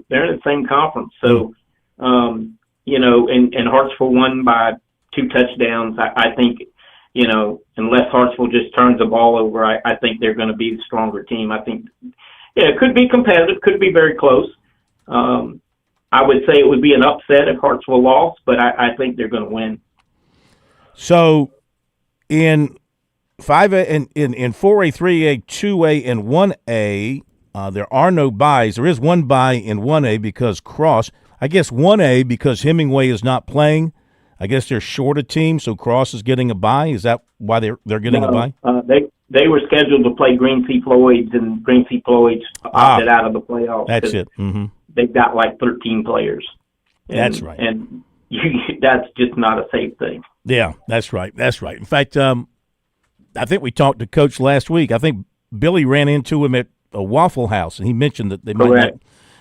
They're in the same conference. So, and Hartsville won by 2 touchdowns. I think, unless Hartsville just turns the ball over, I think they're going to be the stronger team. I think, it could be competitive, could be very close. I would say it would be an upset if Hartsville lost, but I think they're going to win. So in 5A in 4A, 3A, 2A, and 1A, there are no byes. There is one bye in 1A because Cross. I guess 1A because Hemingway is not playing. I guess they're short a team, so Cross is getting a bye. Is that why they're getting a bye? They were scheduled to play Green Sea Floyd's, and Green Sea Floyd's opted out of the playoffs. That's it. Mm-hmm. They've got like 13 players. That's right. And that's just not a safe thing. Yeah, that's right. That's right. In fact, I think we talked to Coach last week. I think Billy ran into him at a Waffle House, and he mentioned that they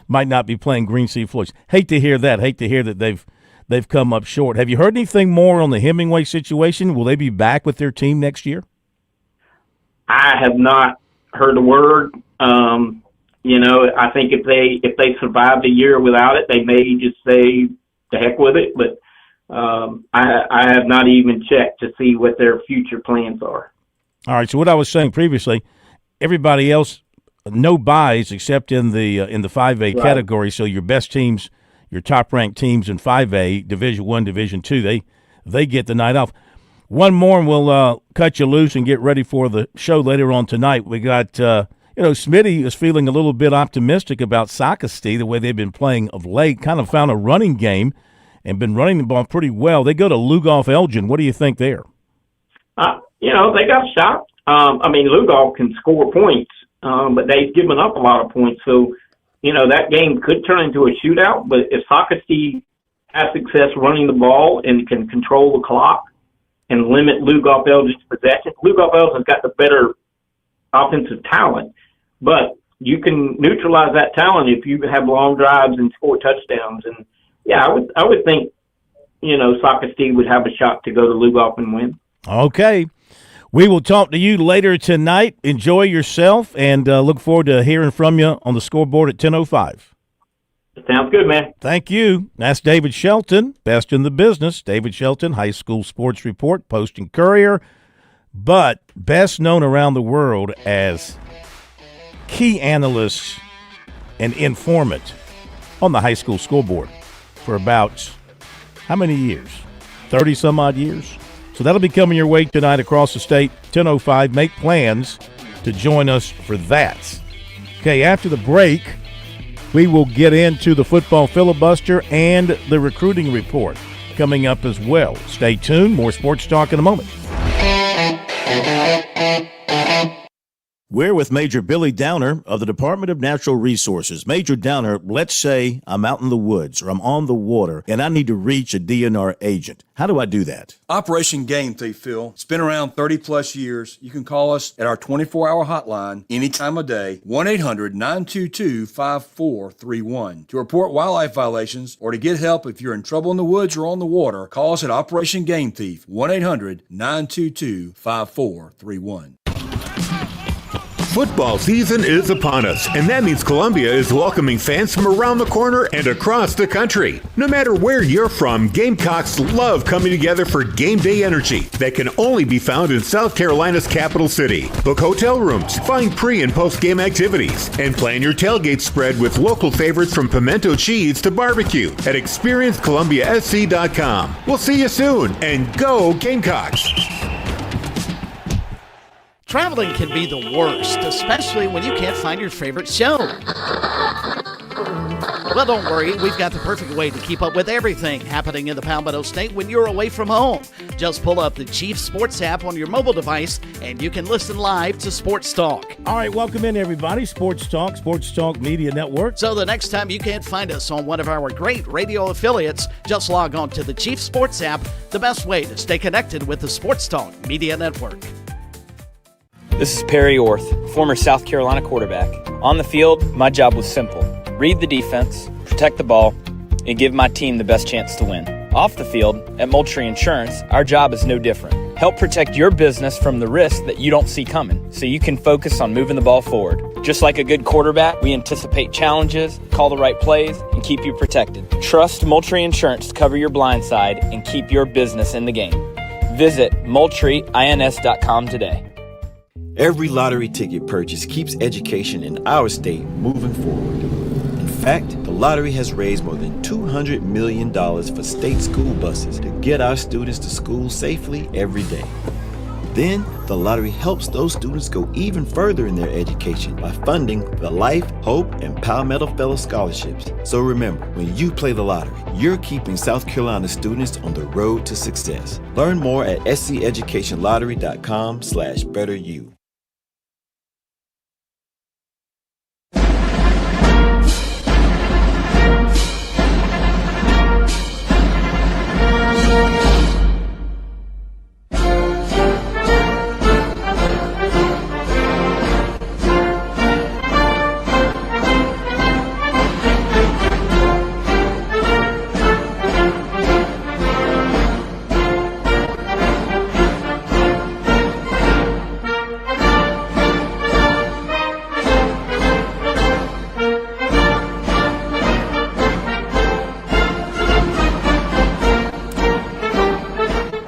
might not be playing Green Sea Floyd's. Hate to hear that. Hate to hear that they've come up short. Have you heard anything more on the Hemingway situation? Will they be back with their team next year? I have not heard a word. I think if they survived a year without it, they may just say the heck with it. But I have not even checked to see what their future plans are. All right. So what I was saying previously, everybody else, no byes except in the 5A category. So your best teams, your top ranked teams in 5A, Division I, Division II, they get the night off. One more, and we'll cut you loose and get ready for the show later on tonight. We got, Smitty is feeling a little bit optimistic about Socastee, the way they've been playing of late. Kind of found a running game and been running the ball pretty well. They go to Lugoff Elgin. What do you think there? They got shot. Lugoff can score points, but they've given up a lot of points. So, that game could turn into a shootout. But if Socastee has success running the ball and can control the clock and limit Lugoff Elgin's possession, Lugoff Elgin's got the better offensive talent. But you can neutralize that talent if you have long drives and score touchdowns. And, I would think, Socastee would have a shot to go to Lugoff and win. Okay. We will talk to you later tonight. Enjoy yourself, and look forward to hearing from you on the scoreboard at 10:05. Sounds good, man. Thank you. That's David Shelton, best in the business. David Shelton, High School Sports Report, Post and Courier, but best known around the world as key analyst and informant on the high school scoreboard for about how many years? 30-some-odd years? So that'll be coming your way tonight across the state, 10:05. Make plans to join us for that. Okay, after the break, we will get into the football filibuster and the recruiting report coming up as well. Stay tuned. More sports talk in a moment. We're with Major Billy Downer of the Department of Natural Resources. Major Downer, let's say I'm out in the woods or I'm on the water and I need to reach a DNR agent. How do I do that? Operation Game Thief, Phil. It's been around 30-plus years. You can call us at our 24-hour hotline any time of day, 1-800-922-5431. To report wildlife violations or to get help if you're in trouble in the woods or on the water, call us at Operation Game Thief, 1-800-922-5431. Football season is upon us, and that means Columbia is welcoming fans from around the corner and across the country. No matter where you're from, Gamecocks love coming together for game day energy that can only be found in South Carolina's capital city. Book hotel rooms, find pre- and post-game activities, and plan your tailgate spread with local favorites from pimento cheese to barbecue at experiencecolumbiasc.com. We'll see you soon, and go Gamecocks! Traveling can be the worst, especially when you can't find your favorite show. Well, don't worry. We've got the perfect way to keep up with everything happening in the Palmetto State when you're away from home. Just pull up the Chief Sports app on your mobile device, and you can listen live to Sports Talk. All right, welcome in, everybody. Sports Talk Media Network. So the next time you can't find us on one of our great radio affiliates, just log on to the Chief Sports app, the best way to stay connected with the Sports Talk Media Network. This is Perry Orth, former South Carolina quarterback. On the field, my job was simple. Read the defense, protect the ball, and give my team the best chance to win. Off the field, at Moultrie Insurance, our job is no different. Help protect your business from the risks that you don't see coming so you can focus on moving the ball forward. Just like a good quarterback, we anticipate challenges, call the right plays, and keep you protected. Trust Moultrie Insurance to cover your blind side and keep your business in the game. Visit MoultrieINS.com today. Every lottery ticket purchase keeps education in our state moving forward. In fact, the lottery has raised more than $200 million for state school buses to get our students to school safely every day. Then, the lottery helps those students go even further in their education by funding the Life, Hope, and Palmetto Fellow Scholarships. So remember, when you play the lottery, you're keeping South Carolina students on the road to success. Learn more at sceducationlottery.com/betteryou.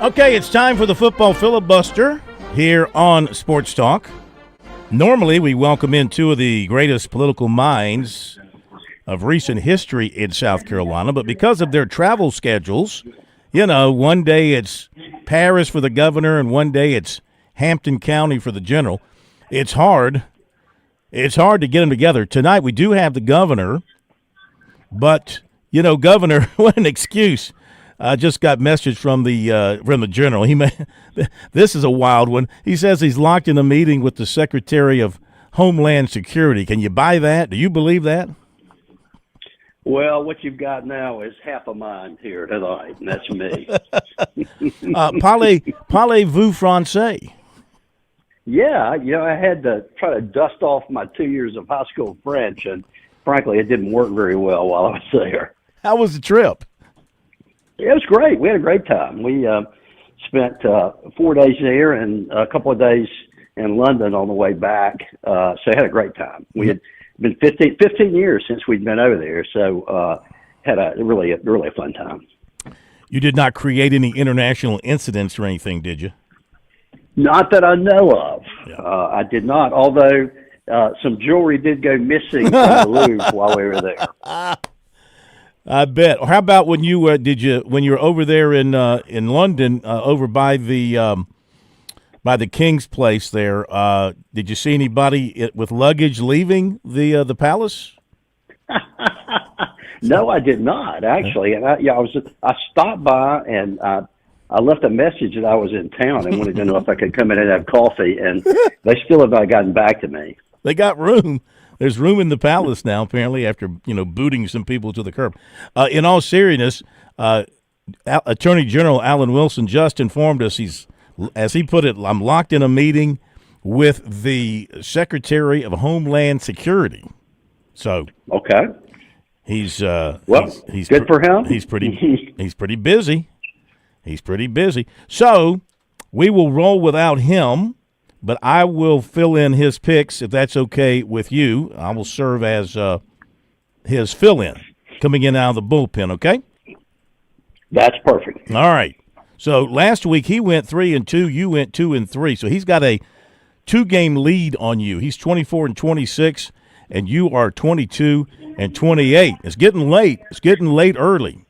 Okay, it's time for the football filibuster here on Sports Talk. Normally, we welcome in two of the greatest political minds of recent history in South Carolina, but because of their travel schedules, you know, one day it's Paris for the governor and one day it's Hampton County for the general. It's hard. It's hard to get them together. Tonight we do have the governor, but, you know, governor, what an excuse. I just got message from the general. This is a wild one. He says he's locked in a meeting with the Secretary of Homeland Security. Can you buy that? Do you believe that? Well, what you've got now is half a mind here tonight, and that's me. Parlez-vous français? Yeah, you know, I had to try to dust off my 2 years of high school French, and frankly, it didn't work very well while I was there. How was the trip? It was great. We had a great time. We spent 4 days there and a couple of days in London on the way back. So I had a great time. We had been 15 years since we'd been over there, so had a really fun time. You did not create any international incidents or anything, did you? Not that I know of. Yeah. I did not, although some jewelry did go missing from the Louvre while we were there. I bet. Or how about when you were over there in London, over by the King's Place there? Did you see anybody with luggage leaving the palace? No, I did not actually. And I stopped by and I left a message that I was in town and wanted to know if I could come in and have coffee, and they still have not gotten back to me. They got room. There's room in the palace now, apparently, after booting some people to the curb. In all seriousness, Attorney General Alan Wilson just informed us as he put it, I'm locked in a meeting with the Secretary of Homeland Security. So okay, he's good for him. He's pretty busy. He's pretty busy. So we will roll without him. But I will fill in his picks if that's okay with you. I will serve as his fill-in coming in out of the bullpen, okay? That's perfect. All right. So last week he went 3-2, you went 2-3. So he's got a 2-game lead on you. He's 24-26, and you are 22-28. It's getting late. It's getting late early.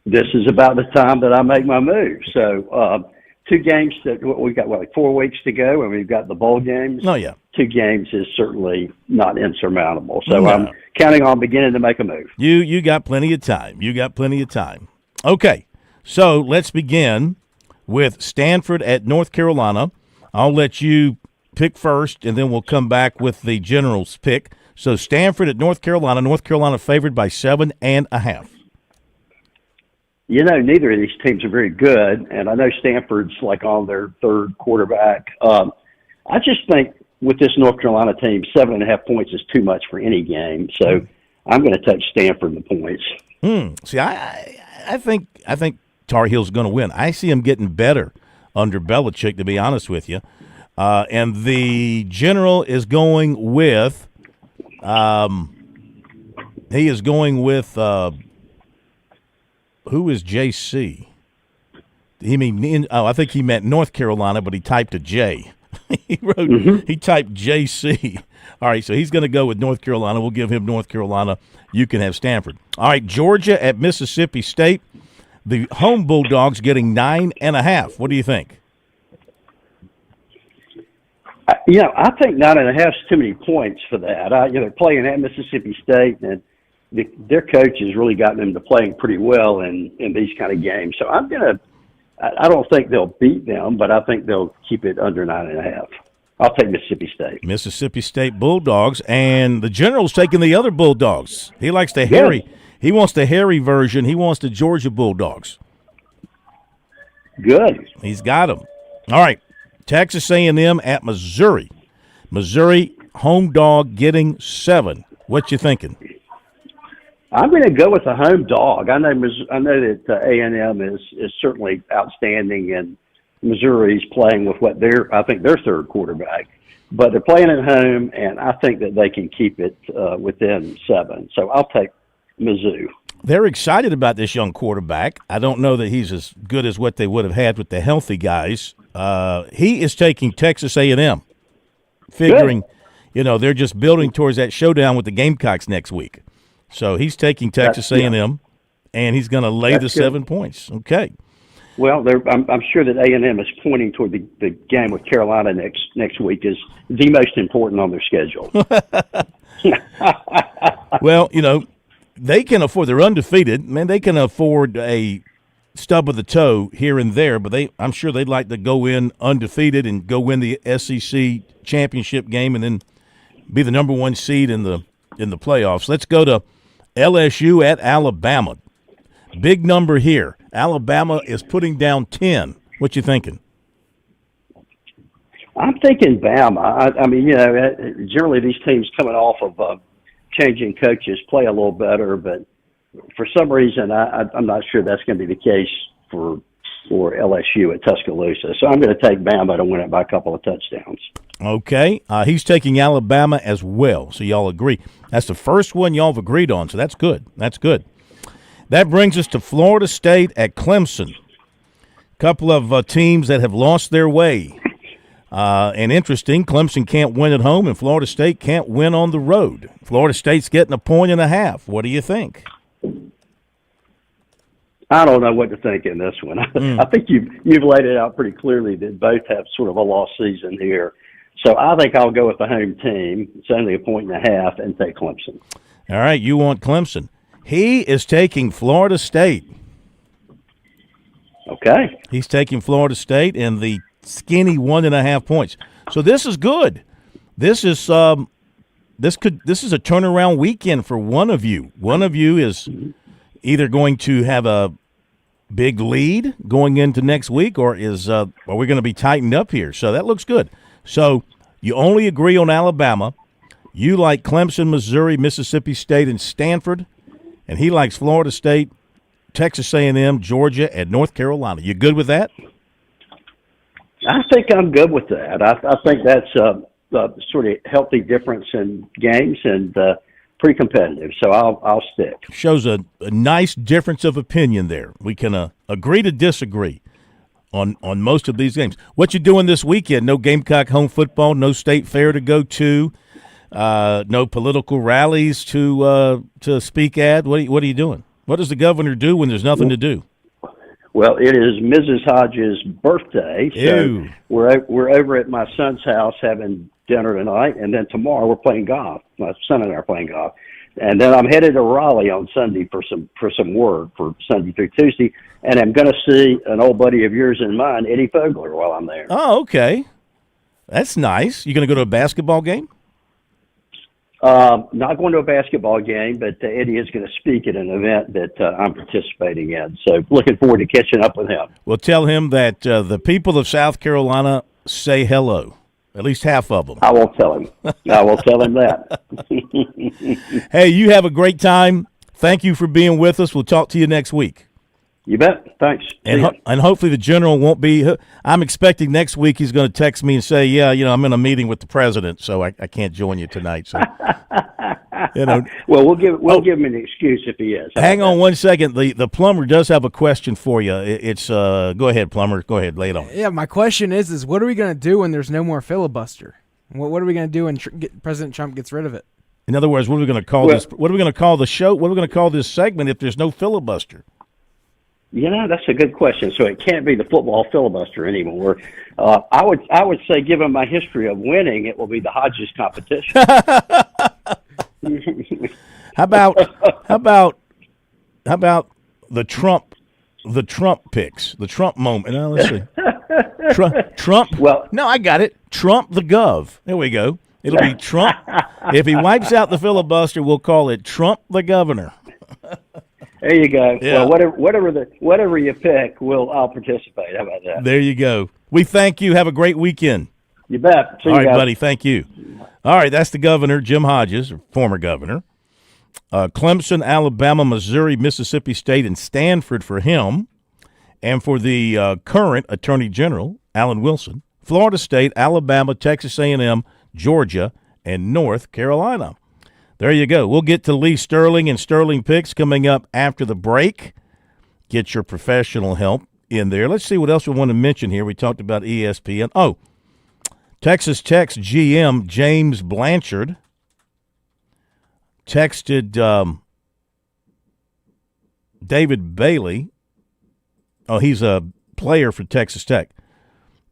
This is about the time that I make my move. So 2 games that we've got, like 4 weeks to go, and we've got the bowl games. Oh, yeah. 2 games is certainly not insurmountable. So I'm counting on beginning to make a move. You got plenty of time. Okay, so let's begin with Stanford at North Carolina. I'll let you pick first, and then we'll come back with the general's pick. So Stanford at North Carolina favored by 7.5. You know, neither of these teams are very good, and I know Stanford's like on their 3rd quarterback. I just think with this North Carolina team, 7.5 points is too much for any game. So I'm going to take Stanford in the points. See, I think Tar Heels are going to win. I see them getting better under Belichick, to be honest with you. And the General is going with he is going with who is JC? I think he meant North Carolina, but he typed a J. He typed JC. All right, so he's going to go with North Carolina. We'll give him North Carolina. You can have Stanford. All right, Georgia at Mississippi State. The home Bulldogs getting 9.5. What do you think? I think 9.5 is too many points for that. They're playing at Mississippi State, and their coach has really gotten them to playing pretty well in these kind of games. So I don't think they'll beat them, but I think they'll keep it under 9.5. I'll take Mississippi State. Mississippi State Bulldogs, and the General's taking the other Bulldogs. He likes the hairy. He wants the hairy version. He wants the Georgia Bulldogs. Good. He's got them. All right, Texas A&M at Missouri. Missouri home dog getting 7. What you thinking? I'm going to go with the home dog. I know that A&M is certainly outstanding, and Missouri's playing with their third quarterback, but they're playing at home, and I think that they can keep it within 7. So I'll take Mizzou. They're excited about this young quarterback. I don't know that he's as good as what they would have had with the healthy guys. He is taking Texas A&M, figuring, they're just building towards that showdown with the Gamecocks next week. So he's taking Texas A&M, and he's going to lay the 7 points. Okay. Well, I'm sure that A&M is pointing toward the game with Carolina next week is the most important on their schedule. Well, they can afford. They're undefeated. Man, they can afford a stub of the toe here and there, but I'm sure they'd like to go in undefeated and go win the SEC championship game and then be the number 1 seed in the playoffs. Let's go to LSU at Alabama. Big number here. Alabama is putting down 10. What you thinking? I'm thinking Bama. I mean, generally these teams coming off of changing coaches play a little better, but for some reason I'm not sure that's going to be the case for LSU at Tuscaloosa. So I'm going to take Bama to win it by a couple of touchdowns. Okay. He's taking Alabama as well, so y'all agree. That's the first one y'all have agreed on, so that's good. That's good. That brings us to Florida State at Clemson. Couple of teams that have lost their way. And interesting, Clemson can't win at home, and Florida State can't win on the road. Florida State's getting 1.5 points. What do you think? I don't know what to think in this one. I think you've laid it out pretty clearly that both have sort of a lost season here. So I think I'll go with the home team. It's only 1.5 points and take Clemson. All right, you want Clemson. He is taking Florida State. Okay. He's taking Florida State in the skinny 1.5 points. So this is good. This is a turnaround weekend for one of you. One of you is either going to have a big lead going into next week, or are we going to be tightened up here? So that looks good. So you only agree on Alabama. You like Clemson, Missouri, Mississippi State, and Stanford, and he likes Florida State, Texas A&M, Georgia, and North Carolina. You good with that? I think I'm good with that. I think that's a sort of healthy difference in games and pretty competitive. So I'll stick. Shows a nice difference of opinion there. We can agree to disagree on most of these games. What you doing this weekend? No Gamecock home football, no state fair to go to, no political rallies to speak at. What are you doing? What does the governor do when there's nothing to do? Well, it is Mrs. Hodges' birthday, so we're over at my son's house having dinner tonight, and then tomorrow we're playing golf. My son and I are playing golf, and then I'm headed to Raleigh on Sunday for some work for Sunday through Tuesday, and I'm going to see an old buddy of yours and mine, Eddie Fogler, while I'm there. Oh, okay, that's nice. You going to go to a basketball game? Not going to a basketball game, but Eddie is going to speak at an event that I'm participating in. So looking forward to catching up with him. Well, tell him that the people of South Carolina say hello, at least half of them. I will tell him. I will tell him that. Hey, you have a great time. Thank you for being with us. We'll talk to you next week. You bet. Thanks. And hopefully the general won't be. I'm expecting next week he's going to text me and say, "Yeah, I'm in a meeting with the president, so I can't join you tonight." So, well, we'll give him an excuse if he is. Hang on 1 second. The plumber does have a question for you. It's go ahead, plumber. Go ahead, lay it on. Yeah, my question is what are we going to do when there's no more filibuster? What are we going to do when President Trump gets rid of it? In other words, what are we going to call this? What are we going to call the show? What are we going to call this segment if there's no filibuster? That's a good question. So it can't be the football filibuster anymore. I would say, given my history of winning, it will be the Hodges competition. How about the Trump picks, the Trump moment? Now, let's see. Trump. Well, no, I got it. Trump the Gov. There we go. It'll be Trump. If he wipes out the filibuster, we'll call it Trump the Governor. There you go. Yeah. Well, whatever you pick, I'll participate. How about that? There you go. We thank you. Have a great weekend. You bet. See All you right, guys. buddy. Thank you. All right, that's the governor, Jim Hodges, or former governor. Clemson, Alabama, Missouri, Mississippi State, and Stanford for him. And for the current Attorney General, Alan Wilson, Florida State, Alabama, Texas A&M, Georgia, and North Carolina. There you go. We'll get to Lee Sterling and Sterling picks coming up after the break. Get your professional help in there. Let's see what else we want to mention here. We talked about ESPN. Oh, Texas Tech's GM, James Blanchard, texted David Bailey. Oh, he's a player for Texas Tech.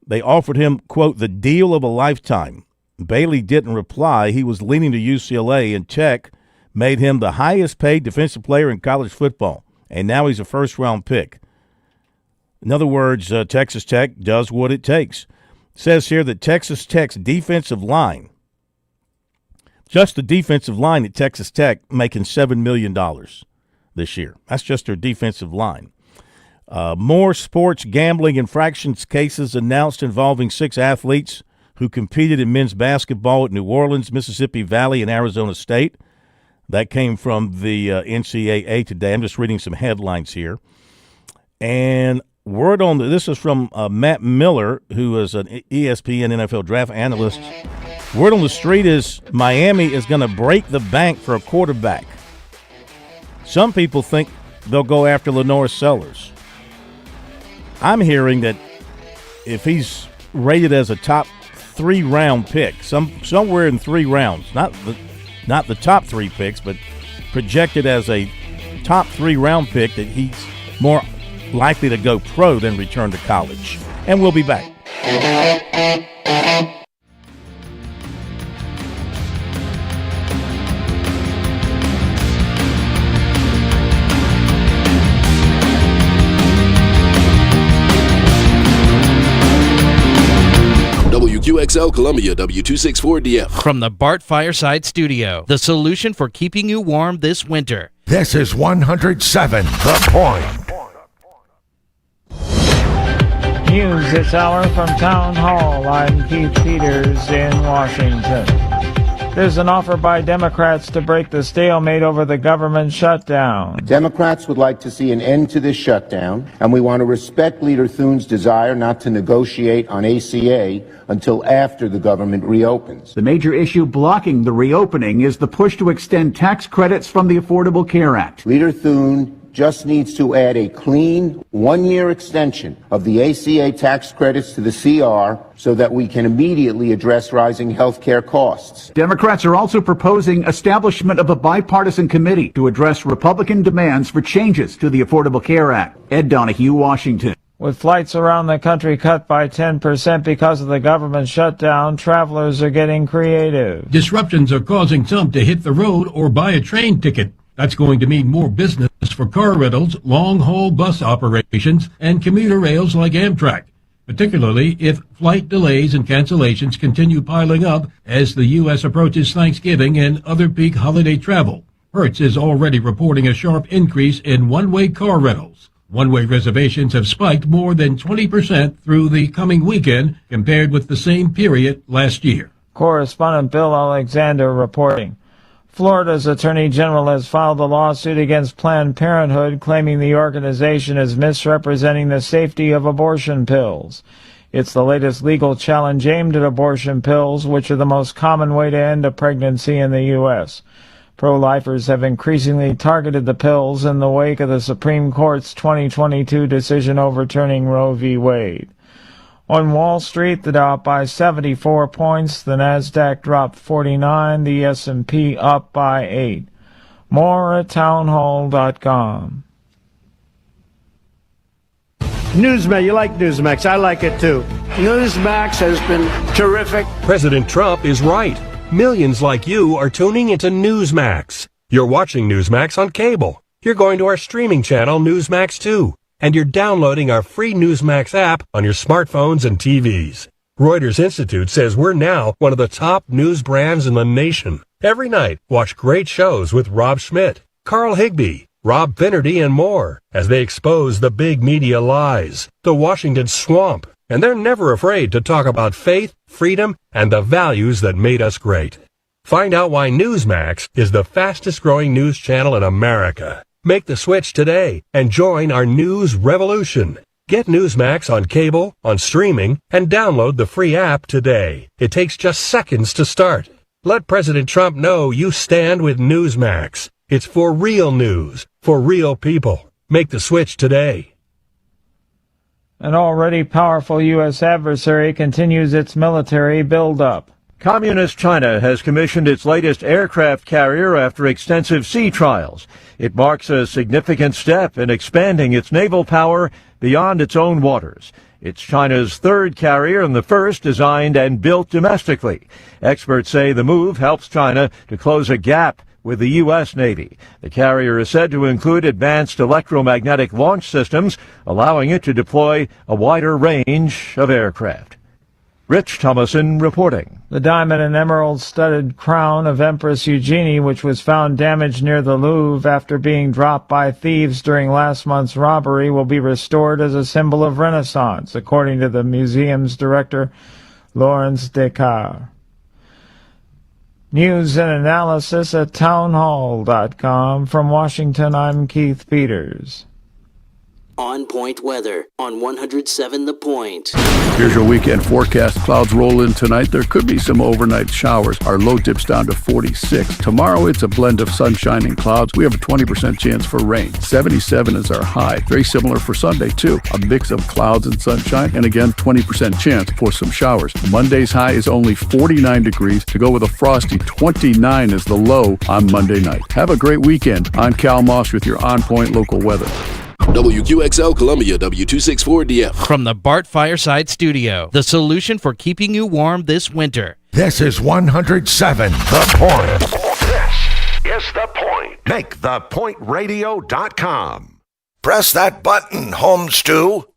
They offered him, quote, the deal of a lifetime. Bailey didn't reply. He was leaning to UCLA, and Tech made him the highest-paid defensive player in college football, and now he's a first-round pick. In other words, Texas Tech does what it takes. It says here that Texas Tech's defensive line, just the defensive line at Texas Tech, making $7 million this year. That's just their defensive line. More sports gambling infractions cases announced involving 6 athletes who competed in men's basketball at New Orleans, Mississippi Valley, and Arizona State. That came from the NCAA today. I'm just reading some headlines here. And word on this is from Matt Miller, who is an ESPN NFL draft analyst. Word on the street is Miami is going to break the bank for a quarterback. Some people think they'll go after Lenore Sellers. I'm hearing that if he's rated as a top 3-round pick, somewhere in 3 rounds, not the top 3 picks, but projected as a top 3-round pick, that he's more likely to go pro than return to college. And we'll be back. WQXL Columbia, W264DF. From the Bart Fireside Studio, the solution for keeping you warm this winter. This is 107 The Point. News this hour from Town Hall. I'm Keith Peters in Washington. There's an offer by Democrats to break the stalemate over the government shutdown. Democrats would like to see an end to this shutdown, and we want to respect Leader Thune's desire not to negotiate on ACA until after the government reopens. The major issue blocking the reopening is the push to extend tax credits from the Affordable Care Act. Leader Thune just needs to add a clean 1-year extension of the ACA tax credits to the CR so that we can immediately address rising health care costs. Democrats are also proposing establishment of a bipartisan committee to address Republican demands for changes to the Affordable Care Act. Ed Donahue, Washington. With flights around the country cut by 10% because of the government shutdown, travelers are getting creative. Disruptions are causing some to hit the road or buy a train ticket. That's going to mean more business for car rentals, long-haul bus operations, and commuter rails like Amtrak, particularly if flight delays and cancellations continue piling up as the U.S. approaches Thanksgiving and other peak holiday travel. Hertz is already reporting a sharp increase in one-way car rentals. One-way reservations have spiked more than 20% through the coming weekend compared with the same period last year. Correspondent Bill Alexander reporting. Florida's Attorney General has filed a lawsuit against Planned Parenthood, claiming the organization is misrepresenting the safety of abortion pills. It's the latest legal challenge aimed at abortion pills, which are the most common way to end a pregnancy in the U.S. Pro-lifers have increasingly targeted the pills in the wake of the Supreme Court's 2022 decision overturning Roe v. Wade. On Wall Street, the Dow up by 74 points, the Nasdaq dropped 49, the S&P up by 8. More at townhall.com. Newsmax, you like Newsmax. I like it too. Newsmax has been terrific. President Trump is right. Millions like you are tuning into Newsmax. You're watching Newsmax on cable. You're going to our streaming channel, Newsmax 2. And you're downloading our free Newsmax app on your smartphones and TVs. Reuters Institute says we're now one of the top news brands in the nation. Every night, watch great shows with Rob Schmidt, Carl Higbie, Rob Finnerty, and more as they expose the big media lies, the Washington swamp, and they're never afraid to talk about faith, freedom, and the values that made us great. Find out why Newsmax is the fastest-growing news channel in America. Make the switch today and join our news revolution. Get Newsmax on cable, on streaming, and download the free app today. It takes just seconds to start. Let President Trump know you stand with Newsmax. It's for real news, for real people. Make the switch today. An already powerful U.S. adversary continues its military buildup. Communist China has commissioned its latest aircraft carrier after extensive sea trials. It marks a significant step in expanding its naval power beyond its own waters. It's China's third carrier and the first designed and built domestically. Experts say the move helps China to close a gap with the U.S. Navy. The carrier is said to include advanced electromagnetic launch systems, allowing it to deploy a wider range of aircraft. Rich Thomason reporting. The diamond and emerald-studded crown of Empress Eugenie, which was found damaged near the Louvre after being dropped by thieves during last month's robbery, will be restored as a symbol of Renaissance, according to the museum's director, Laurence Descartes. News and analysis at townhall.com. From Washington, I'm Keith Peters. On Point weather on 107 The Point. Here's your weekend forecast. Clouds roll in tonight. There could be some overnight showers. Our low dips down to 46. Tomorrow, it's a blend of sunshine and clouds. We have a 20% chance for rain. 77 is our high. Very similar for Sunday, too. A mix of clouds and sunshine, and again, 20% chance for some showers. Monday's high is only 49 degrees. To go with a frosty, 29 is the low on Monday night. Have a great weekend. I'm Cal Moss with your On Point local weather. WQXL Columbia, W264DF. From the Bart Fireside Studio, the solution for keeping you warm this winter. This is 107 The Point. This is The Point. Make thepointradio.com. Press that button, home stew.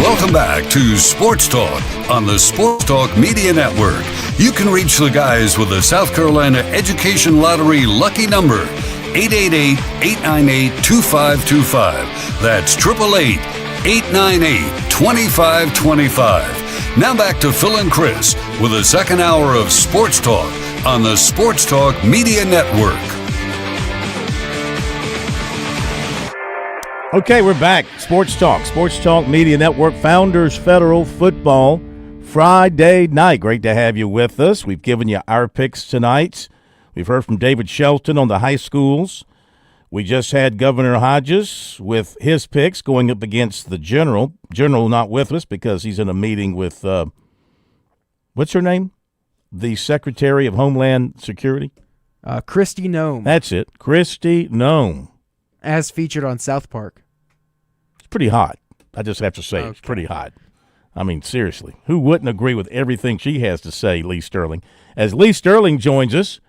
Welcome back to Sports Talk on the Sports Talk Media Network. You can reach the guys with the South Carolina Education Lottery lucky number, 888-898-2525. That's 888-898-2525. Now back to Phil and Chris with the second hour of Sports Talk on the Sports Talk Media Network. Okay, we're back. Sports Talk Media Network, Founders Federal Football, Friday night. Great to have you with us. We've given you our picks tonight. We've heard from David Shelton on the high schools. We just had Governor Hodges with his picks going up against the General. General not with us because he's in a meeting with, what's her name? The Secretary of Homeland Security? Kristi Noem. That's it, Kristi Noem. As featured on South Park. It's pretty hot. I just have to say It's pretty hot. I mean, seriously. Who wouldn't agree with everything she has to say, Lee Sterling? As Lee Sterling joins us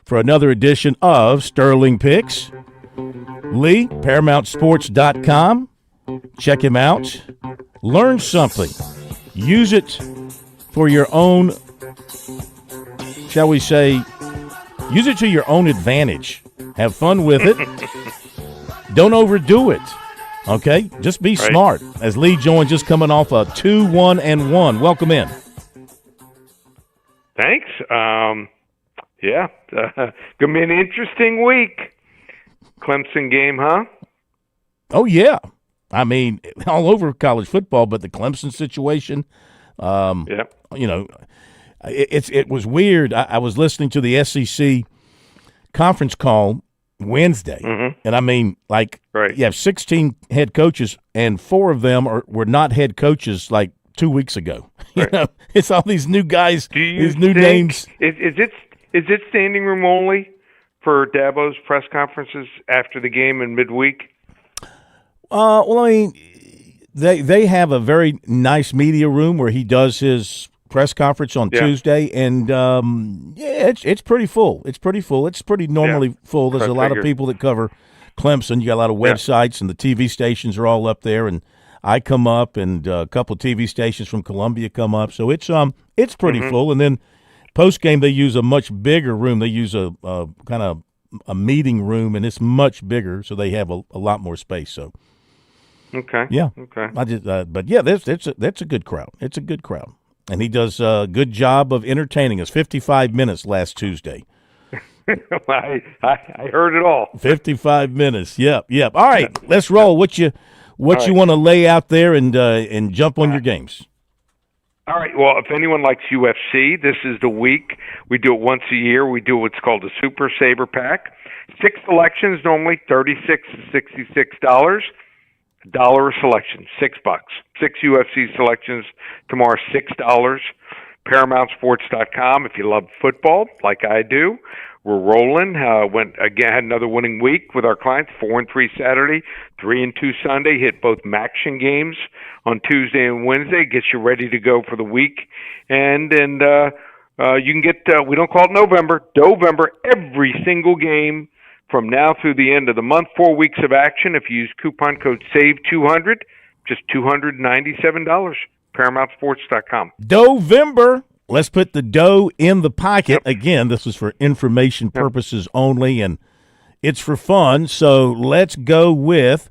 for another edition of Sterling Picks. Lee, ParamountSports.com. Check him out. Learn something. Use it for your own, shall we say, use it to your own advantage. Have fun with it. Don't overdo it, okay? Just be smart. As Lee joins us coming off a 2-1-1. Welcome in. Thanks. Yeah, gonna be an interesting week. Clemson game, huh? Oh yeah, I mean all over college football, but the Clemson situation. You know, it was weird. I was listening to the SEC conference call Wednesday, and I mean, like, you have 16 head coaches, and 4 of them were not head coaches like 2 weeks ago. You know, it's all these new guys, these new names. Is it standing room only for Dabo's press conferences after the game and midweek? Well, I mean, they have a very nice media room where he does his press conference on Tuesday, and it's pretty full. It's pretty full. It's pretty normally full. There's a lot of people that cover Clemson. You got a lot of websites, and the TV stations are all up there, and I come up, and a couple of TV stations from Columbia come up, so it's pretty full. And then post game, they use a much bigger room. They use a kind of a meeting room, and it's much bigger, so they have a lot more space. So, okay. I just, but yeah, that's a good crowd. It's a good crowd, and he does a good job of entertaining us. 55 minutes last Tuesday. I heard it all. 55 minutes. Yep. All right, let's roll. What you want to lay out there and jump on your games. All right. Well, if anyone likes UFC, this is the week. We do it once a year. We do what's called a Super Saber Pack. 6 selections, normally $36 to $66. $1 a selection, $6. 6 UFC selections tomorrow, $6. ParamountSports.com. If you love football, like I do, we're rolling. Had another winning week with our clients. 4-3 Saturday, 3-2 Sunday. Hit both MACtion games on Tuesday and Wednesday. Gets you ready to go for the week. And you can get. We don't call it November. Every single game from now through the end of the month. 4 weeks of action. If you use coupon code SAVE200, just $297. ParamountSports.com. November. Let's put the dough in the pocket. Again, this is for information purposes only, and it's for fun. So let's go with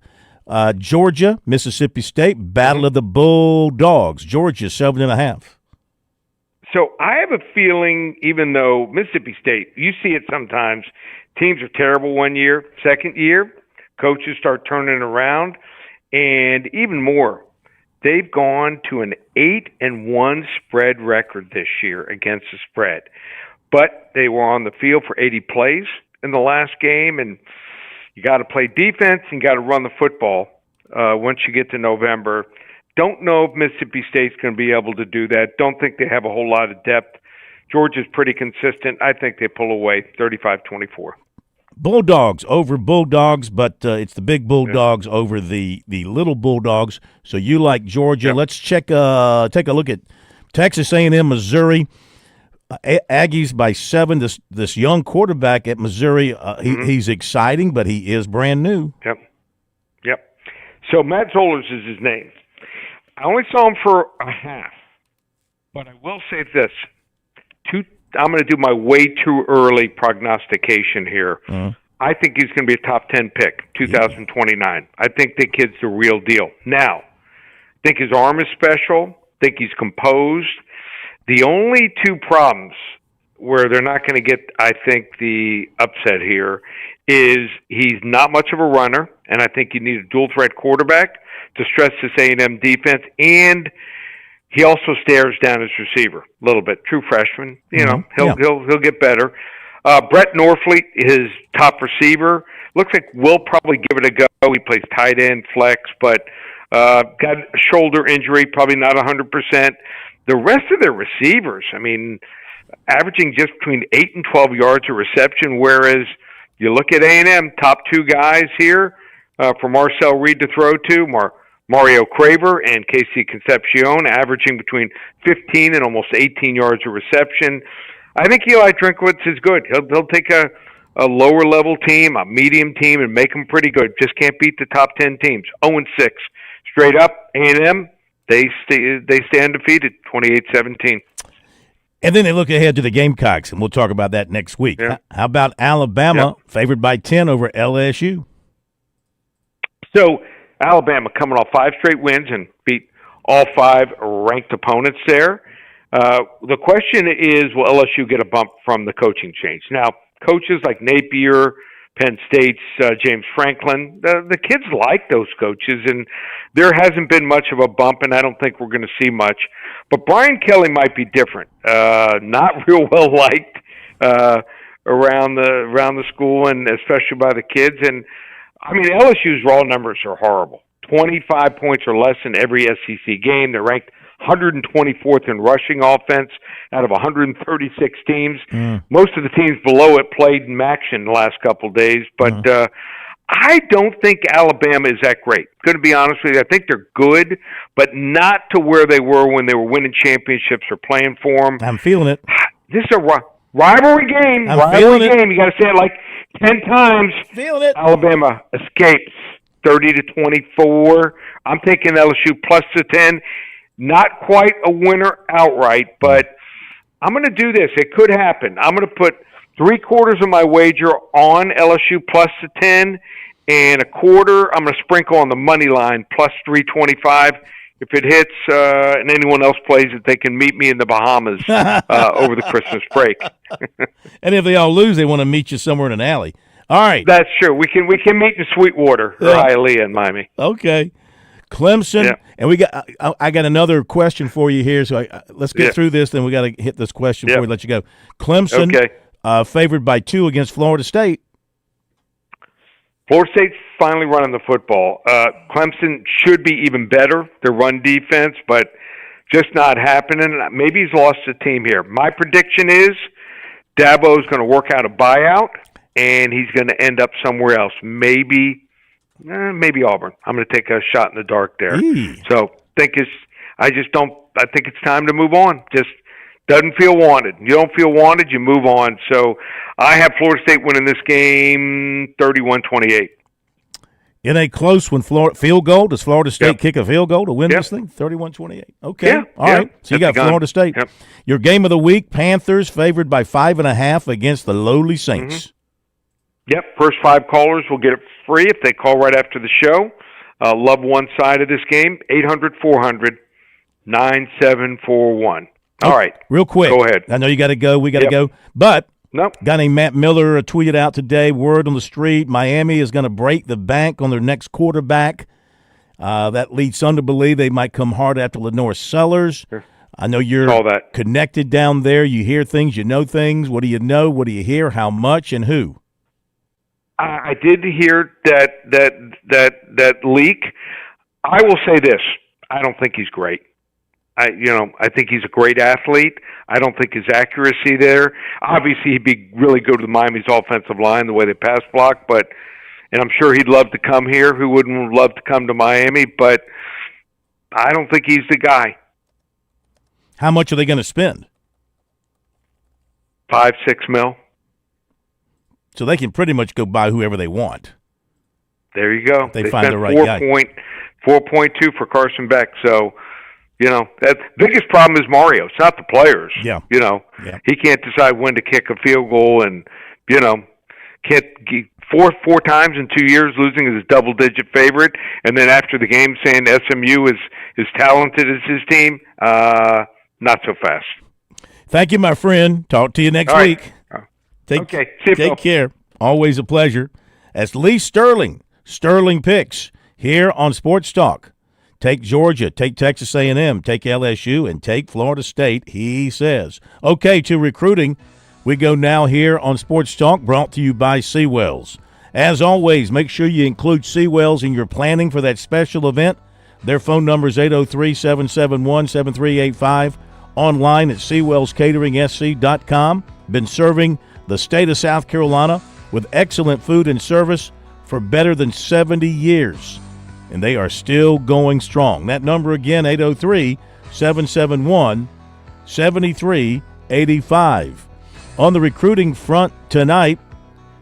Georgia, Mississippi State, Battle of the Bulldogs. Georgia, 7.5. So I have a feeling, even though Mississippi State, you see it sometimes, teams are terrible one year, second year, coaches start turning around, and even more. They've gone to an 8-1 spread record this year against the spread. But they were on the field for 80 plays in the last game, and you got to play defense and got to run the football once you get to November. Don't know if Mississippi State's going to be able to do that. Don't think they have a whole lot of depth. Georgia's pretty consistent. I think they pull away 35-24. Bulldogs over Bulldogs, but it's the big Bulldogs over the little Bulldogs. So you like Georgia. Let's take a look at Texas A&M, Missouri. Aggies by 7. This young quarterback at Missouri, he's exciting, but he is brand new. Yep. So Matt Zollers is his name. I only saw him for a half, but I will say this. I'm going to do my way too early prognostication here. I think he's going to be a top 10 pick, 2029. I think the kid's the real deal. Now, I think his arm is special. I think he's composed. The only 2 problems where they're not going to get, I think, the upset here is he's not much of a runner, and I think you need a dual-threat quarterback to stress this A&M defense, and he also stares down his receiver a little bit. True freshman, he'll get better. Brett Norfleet, his top receiver, looks like we'll probably give it a go. He plays tight end, flex, but got a shoulder injury, probably not 100%. The rest of their receivers, I mean, averaging just between 8 and 12 yards a reception, whereas you look at A&M, top 2 guys here for Marcel Reed to throw to, Mario Craver and Casey Concepcion, averaging between 15 and almost 18 yards a reception. I think Eli Drinkwitz is good. He'll take a lower-level team, a medium team, and make them pretty good. Just can't beat the top 10 teams. 0-6. Straight up, A&M, they stay undefeated, 28-17. And then they look ahead to the Gamecocks, and we'll talk about that next week. How about Alabama, favored by 10 over LSU? So Alabama coming off 5 straight wins and beat all 5 ranked opponents there. The question is, will LSU get a bump from the coaching change? Now, coaches like Napier, Penn State's James Franklin, the kids like those coaches, and there hasn't been much of a bump, and I don't think we're going to see much. But Brian Kelly might be different. Not real well liked around the school, and especially by the kids. And I mean, LSU's raw numbers are horrible. 25 points or less in every SEC game. They're ranked 124th in rushing offense out of 136 teams. Most of the teams below it played in action the last couple of days, but I don't think Alabama is that great. Going to be honest with you, I think they're good, but not to where they were when they were winning championships or playing for them. I'm feeling it. This is a rivalry game. You got to say it like 10 times. Feeling it. Alabama escapes 30-24. I'm taking LSU plus the 10. Not quite a winner outright, but I'm going to do this. It could happen. I'm going to put 3/4 of my wager on LSU plus the 10, and 1/4 I'm going to sprinkle on the money line plus 325. If it hits and anyone else plays it, they can meet me in the Bahamas over the Christmas break. And if they all lose, they want to meet you somewhere in an alley. All right. That's true. We can meet in Sweetwater or Hialeah in Miami. Okay. Clemson, and I got another question for you here, so let's get through this, then we got to hit this question before we let you go. Clemson, favored by 2 against Florida State. Florida State's finally running the football. Clemson should be even better, their run defense, but just not happening. Maybe he's lost the team here. My prediction is Dabo's going to work out a buyout, and he's going to end up somewhere else. Maybe Auburn. I'm going to take a shot in the dark there. So I think it's time to move on. Just doesn't feel wanted. You don't feel wanted, you move on. So I have Florida State winning this game 31-28. In a close one, field goal. Does Florida State kick a field goal to win this thing? 31-28. Okay. All right. So you got Florida State. Your game of the week, Panthers favored by 5.5 against the lowly Saints. First 5 callers will get it free if they call right after the show. Love one side of this game, 800-400-9741. All right. Real quick. Go ahead. I know you got to go. We got to go. But guy named Matt Miller tweeted out today, word on the street, Miami is going to break the bank on their next quarterback. That leads some to believe they might come hard after Lenore Sellers. I know you're connected down there. You hear things. You know things. What do you know? What do you hear? How much and who? I did hear that leak. I will say this: I don't think he's great. I think he's a great athlete. I don't think his accuracy there. Obviously, he'd be really good with Miami's offensive line, the way they pass block. And I'm sure he'd love to come here. Who wouldn't love to come to Miami? But I don't think he's the guy. How much are they going to spend? $5-6 mil. So they can pretty much go buy whoever they want. There you go. They find the right guy. 4.2 for Carson Beck. So, that biggest problem is Mario. It's not the players. Yeah. He can't decide when to kick a field goal, and can't four times in 2 years losing as a double-digit favorite, and then after the game saying SMU is as talented as his team. Not so fast. Thank you, my friend. Talk to you next week. Take care. Always a pleasure. That's Lee Sterling Picks here on Sports Talk. Take Georgia, take Texas A&M, take LSU, and take Florida State, he says. Okay, to recruiting, we go now here on Sports Talk, brought to you by Seawells. As always, make sure you include Seawells in your planning for that special event. Their phone number is 803-771-7385. Online at SeawellsCateringSC.com. Been serving the state of South Carolina with excellent food and service for better than 70 years. And they are still going strong. That number again, 803-771-7385. On the recruiting front tonight,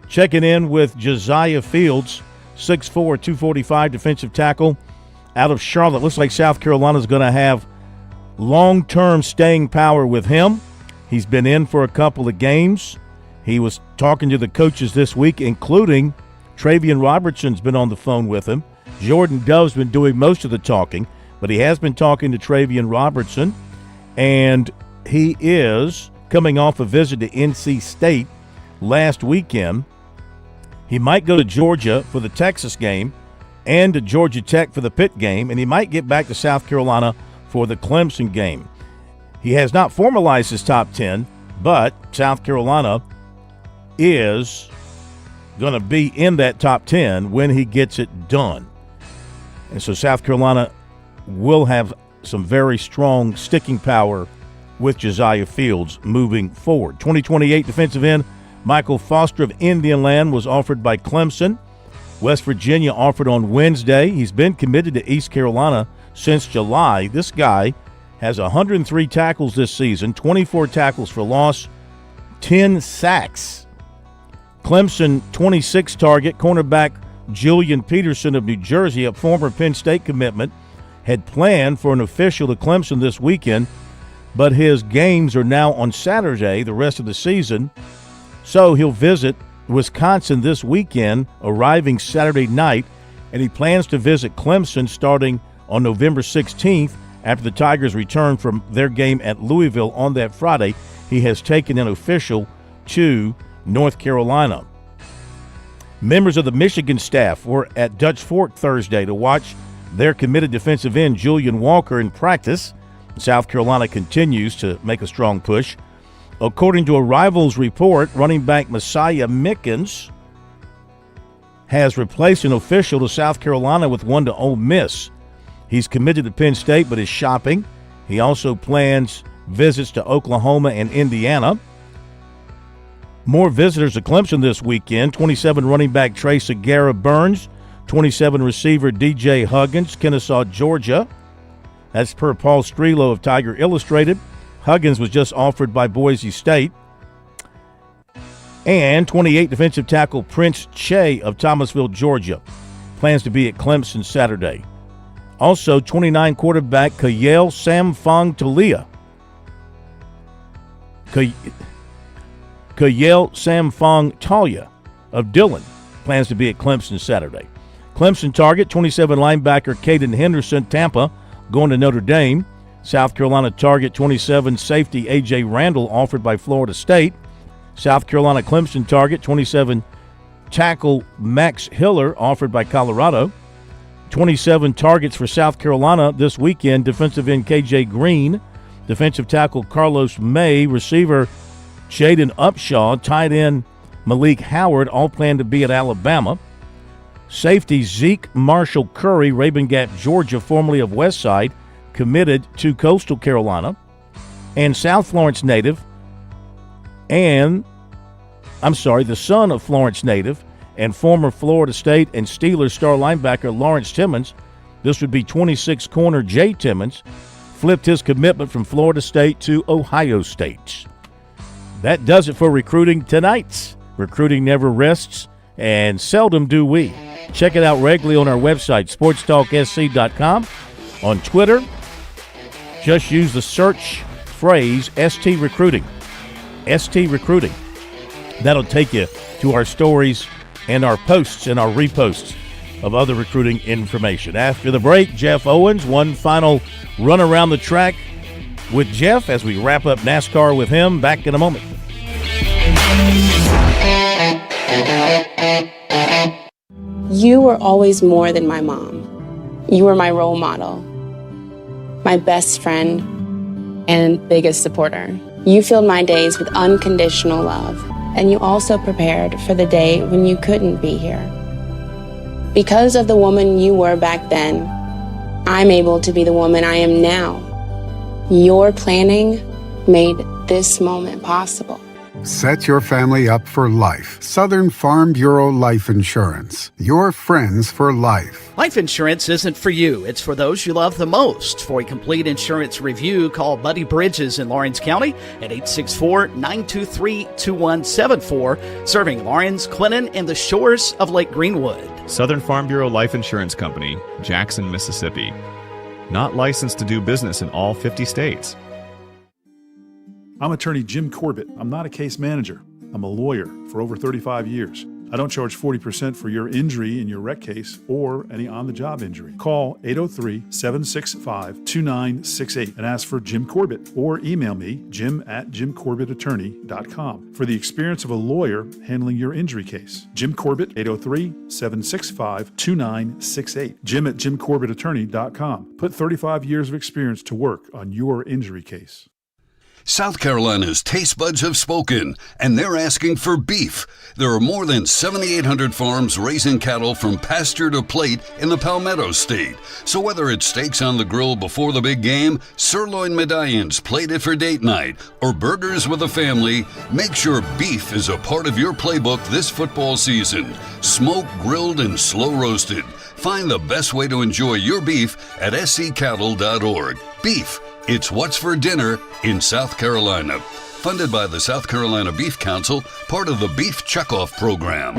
checking in with Josiah Fields, 6'4", 245 defensive tackle out of Charlotte. Looks like South Carolina's going to have long-term staying power with him. He's been in for a couple of games. He was talking to the coaches this week, including Travian Robertson's been on the phone with him. Jordan Dove's been doing most of the talking, but he has been talking to Travian Robertson. And he is coming off a visit to NC State last weekend. He might go to Georgia for the Texas game and to Georgia Tech for the Pitt game, and he might get back to South Carolina for the Clemson game. He has not formalized his top 10, but South Carolina is going to be in that top 10 when he gets it done. And so South Carolina will have some very strong sticking power with Josiah Fields moving forward. 2028 defensive end Michael Foster of Indianland was offered by Clemson. West Virginia offered on Wednesday. He's been committed to East Carolina since July. This guy has 103 tackles this season, 24 tackles for loss, 10 sacks. Clemson 26 target cornerback Julian Peterson of New Jersey, a former Penn State commitment, had planned for an official to Clemson this weekend, but his games are now on Saturday, the rest of the season. So he'll visit Wisconsin this weekend, arriving Saturday night, and he plans to visit Clemson starting on November 16th after the Tigers return from their game at Louisville on that Friday. He has taken an official to North Carolina. Members of the Michigan staff were at Dutch Fork Thursday to watch their committed defensive end Julian Walker in practice. South Carolina continues to make a strong push. According to a Rivals report, running back Messiah Mickens has replaced an official to South Carolina with one to Ole Miss. He's committed to Penn State but is shopping. He also plans visits to Oklahoma and Indiana. More visitors to Clemson this weekend. 27 running back Trey Segura Burns, 27 receiver DJ Huggins, Kennesaw, Georgia. That's per Paul Strelo of Tiger Illustrated. Huggins was just offered by Boise State. And 28 defensive tackle Prince Che of Thomasville, Georgia, plans to be at Clemson Saturday. Also, 29 quarterback Kayel Samfong Talia. Kayel Samfong Talia of Dillon plans to be at Clemson Saturday. Clemson target 27 linebacker Caden Henderson, Tampa, going to Notre Dame. South Carolina target 27 safety A.J. Randall, offered by Florida State. South Carolina Clemson target 27 tackle Max Hiller, offered by Colorado. 27 targets for South Carolina this weekend, defensive end K.J. Green, defensive tackle Carlos May, receiver Jaden Upshaw, tight end Malik Howard, all plan to be at Alabama. Safety Zeke Marshall Curry, Raven Gap, Georgia, formerly of Westside, committed to Coastal Carolina. And South Florence native the son of Florence native and former Florida State and Steelers star linebacker Lawrence Timmons, this would be 26 corner Jay Timmons, flipped his commitment from Florida State to Ohio State. That does it for recruiting tonight. Recruiting never rests, and seldom do we. Check it out regularly on our website, SportsTalkSC.com. On Twitter, just use the search phrase ST Recruiting. ST Recruiting. That'll take you to our stories and our posts and our reposts of other recruiting information. After the break, Jeff Owens, one final run around the track with Jeff as we wrap up NASCAR with him. Back in a moment. You were always more than my mom. You were my role model, my best friend, and biggest supporter. You filled my days with unconditional love, and you also prepared for the day when you couldn't be here. Because of the woman you were back then, I'm able to be the woman I am now. Your planning made this moment possible. Set your family up for life. Southern Farm Bureau Life Insurance. Your friends for life. Life insurance isn't for you. It's for those you love the most. For a complete insurance review, call Buddy Bridges in Lawrence County at 864-923-2174, serving Lawrence, Clinton, and the shores of Lake Greenwood. Southern Farm Bureau Life Insurance Company, Jackson, Mississippi. Not licensed to do business in all 50 states. I'm attorney Jim Corbett. I'm not a case manager. I'm a lawyer for over 35 years. I don't charge 40% for your injury in your wreck case or any on-the-job injury. Call 803-765-2968 and ask for Jim Corbett or email me, jim@jimcorbettattorney.com, for the experience of a lawyer handling your injury case. Jim Corbett, 803-765-2968. Jim@jimcorbettattorney.com. Put 35 years of experience to work on your injury case. South Carolina's taste buds have spoken, and they're asking for beef. There are more than 7,800 farms raising cattle from pasture to plate in the Palmetto State. So whether it's steaks on the grill before the big game, sirloin medallions plated for date night, or burgers with a family, make sure beef is a part of your playbook this football season. Smoked, grilled, and slow roasted. Find the best way to enjoy your beef at sccattle.org. Beef. It's what's for dinner in South Carolina. Funded by the South Carolina Beef Council, part of the Beef Checkoff program.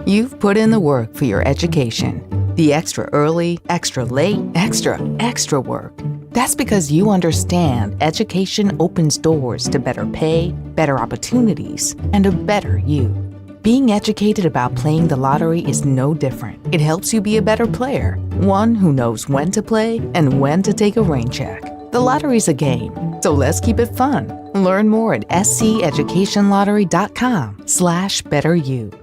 You've put in the work for your education. The extra early, extra late, extra work. That's because you understand education opens doors to better pay, better opportunities, and a better you. Being educated about playing the lottery is no different. It helps you be a better player, one who knows when to play and when to take a rain check. The lottery's a game, so let's keep it fun. Learn more at sceducationlottery.com/betteryou.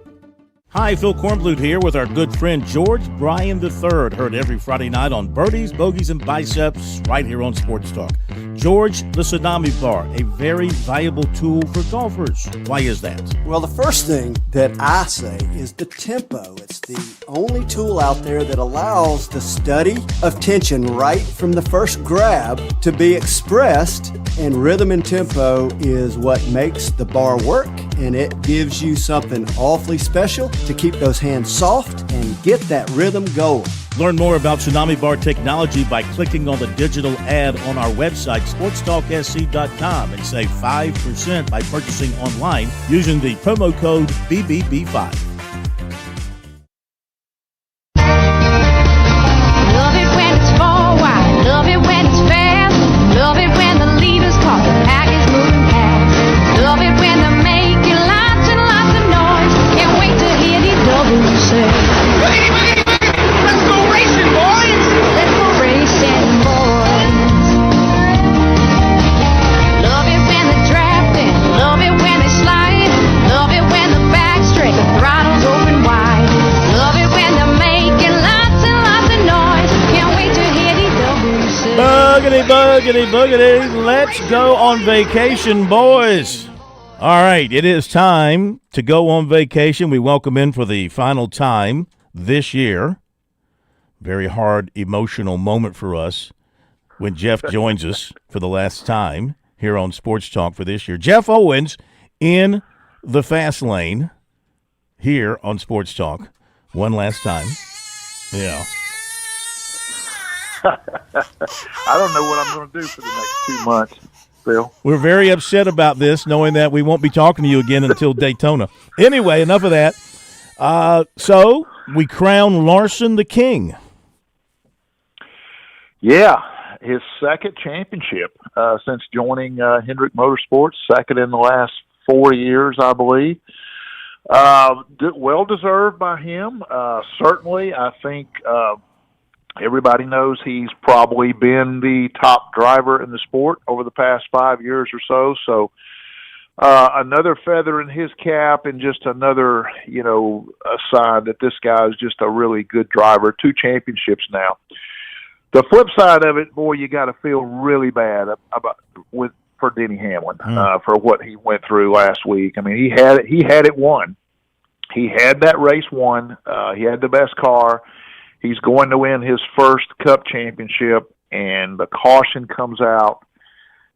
Hi, Phil Kornblut here with our good friend George Bryan III. Heard every Friday night on Birdies, Bogeys, and Biceps right here on Sports Talk. George, the Tsunami Bar, a very valuable tool for golfers. Why is that? Well, the first thing that I say is the tempo. It's the only tool out there that allows the study of tension right from the first grab to be expressed, and rhythm and tempo is what makes the bar work, and it gives you something awfully special to keep those hands soft and get that rhythm going. Learn more about Tsunami Bar technology by clicking on the digital ad on our website, SportsTalkSC.com, and save 5% by purchasing online using the promo code BBB5. Love it when it's forward, love it when it's fast, love it when the leader's caught, the pack is moving past, love it when they're making lots and lots of noise, can't wait to hear the double say. Let's go racing, boys! Let's go racing, boys. Love it when they're drafting, love it when they slide, love it when the back's straight, the throttle's open wide, love it when they're making lots and lots of noise, can't wait to hear the double say. Boogity, boogity, boogity. Let's go on vacation, boys. All right, it is time to go on vacation. We welcome in for the final time this year. Very hard, emotional moment for us when Jeff joins us for the last time here on Sports Talk for this year. Jeff Owens in the fast lane here on Sports Talk one last time. Yeah. I don't know what I'm going to do for the next 2 months, Phil. We're very upset about this, knowing that we won't be talking to you again until Daytona. Anyway, enough of that. So we crown Larson the king. Yeah, his second championship since joining Hendrick Motorsports, second in the last 4 years, I believe. Well deserved by him. Certainly, I think everybody knows he's probably been the top driver in the sport over the past 5 years or so. So another feather in his cap, and just another, a sign that this guy is just a really good driver. 2 championships now. The flip side of it, boy, you got to feel really bad for Denny Hamlin for what he went through last week. I mean, he had it won. He had that race won. He had the best car. He's going to win his first Cup championship, and the caution comes out.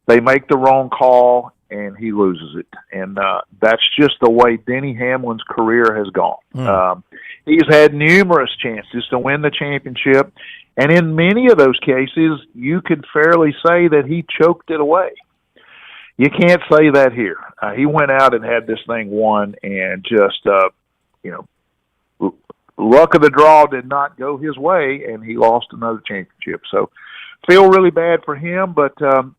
They make the wrong call, and he loses it. And that's just the way Denny Hamlin's career has gone. He's had numerous chances to win the championship, and in many of those cases, you could fairly say that he choked it away. You can't say that here. He went out and had this thing won, and just, luck of the draw did not go his way, and he lost another championship. So feel really bad for him, but, got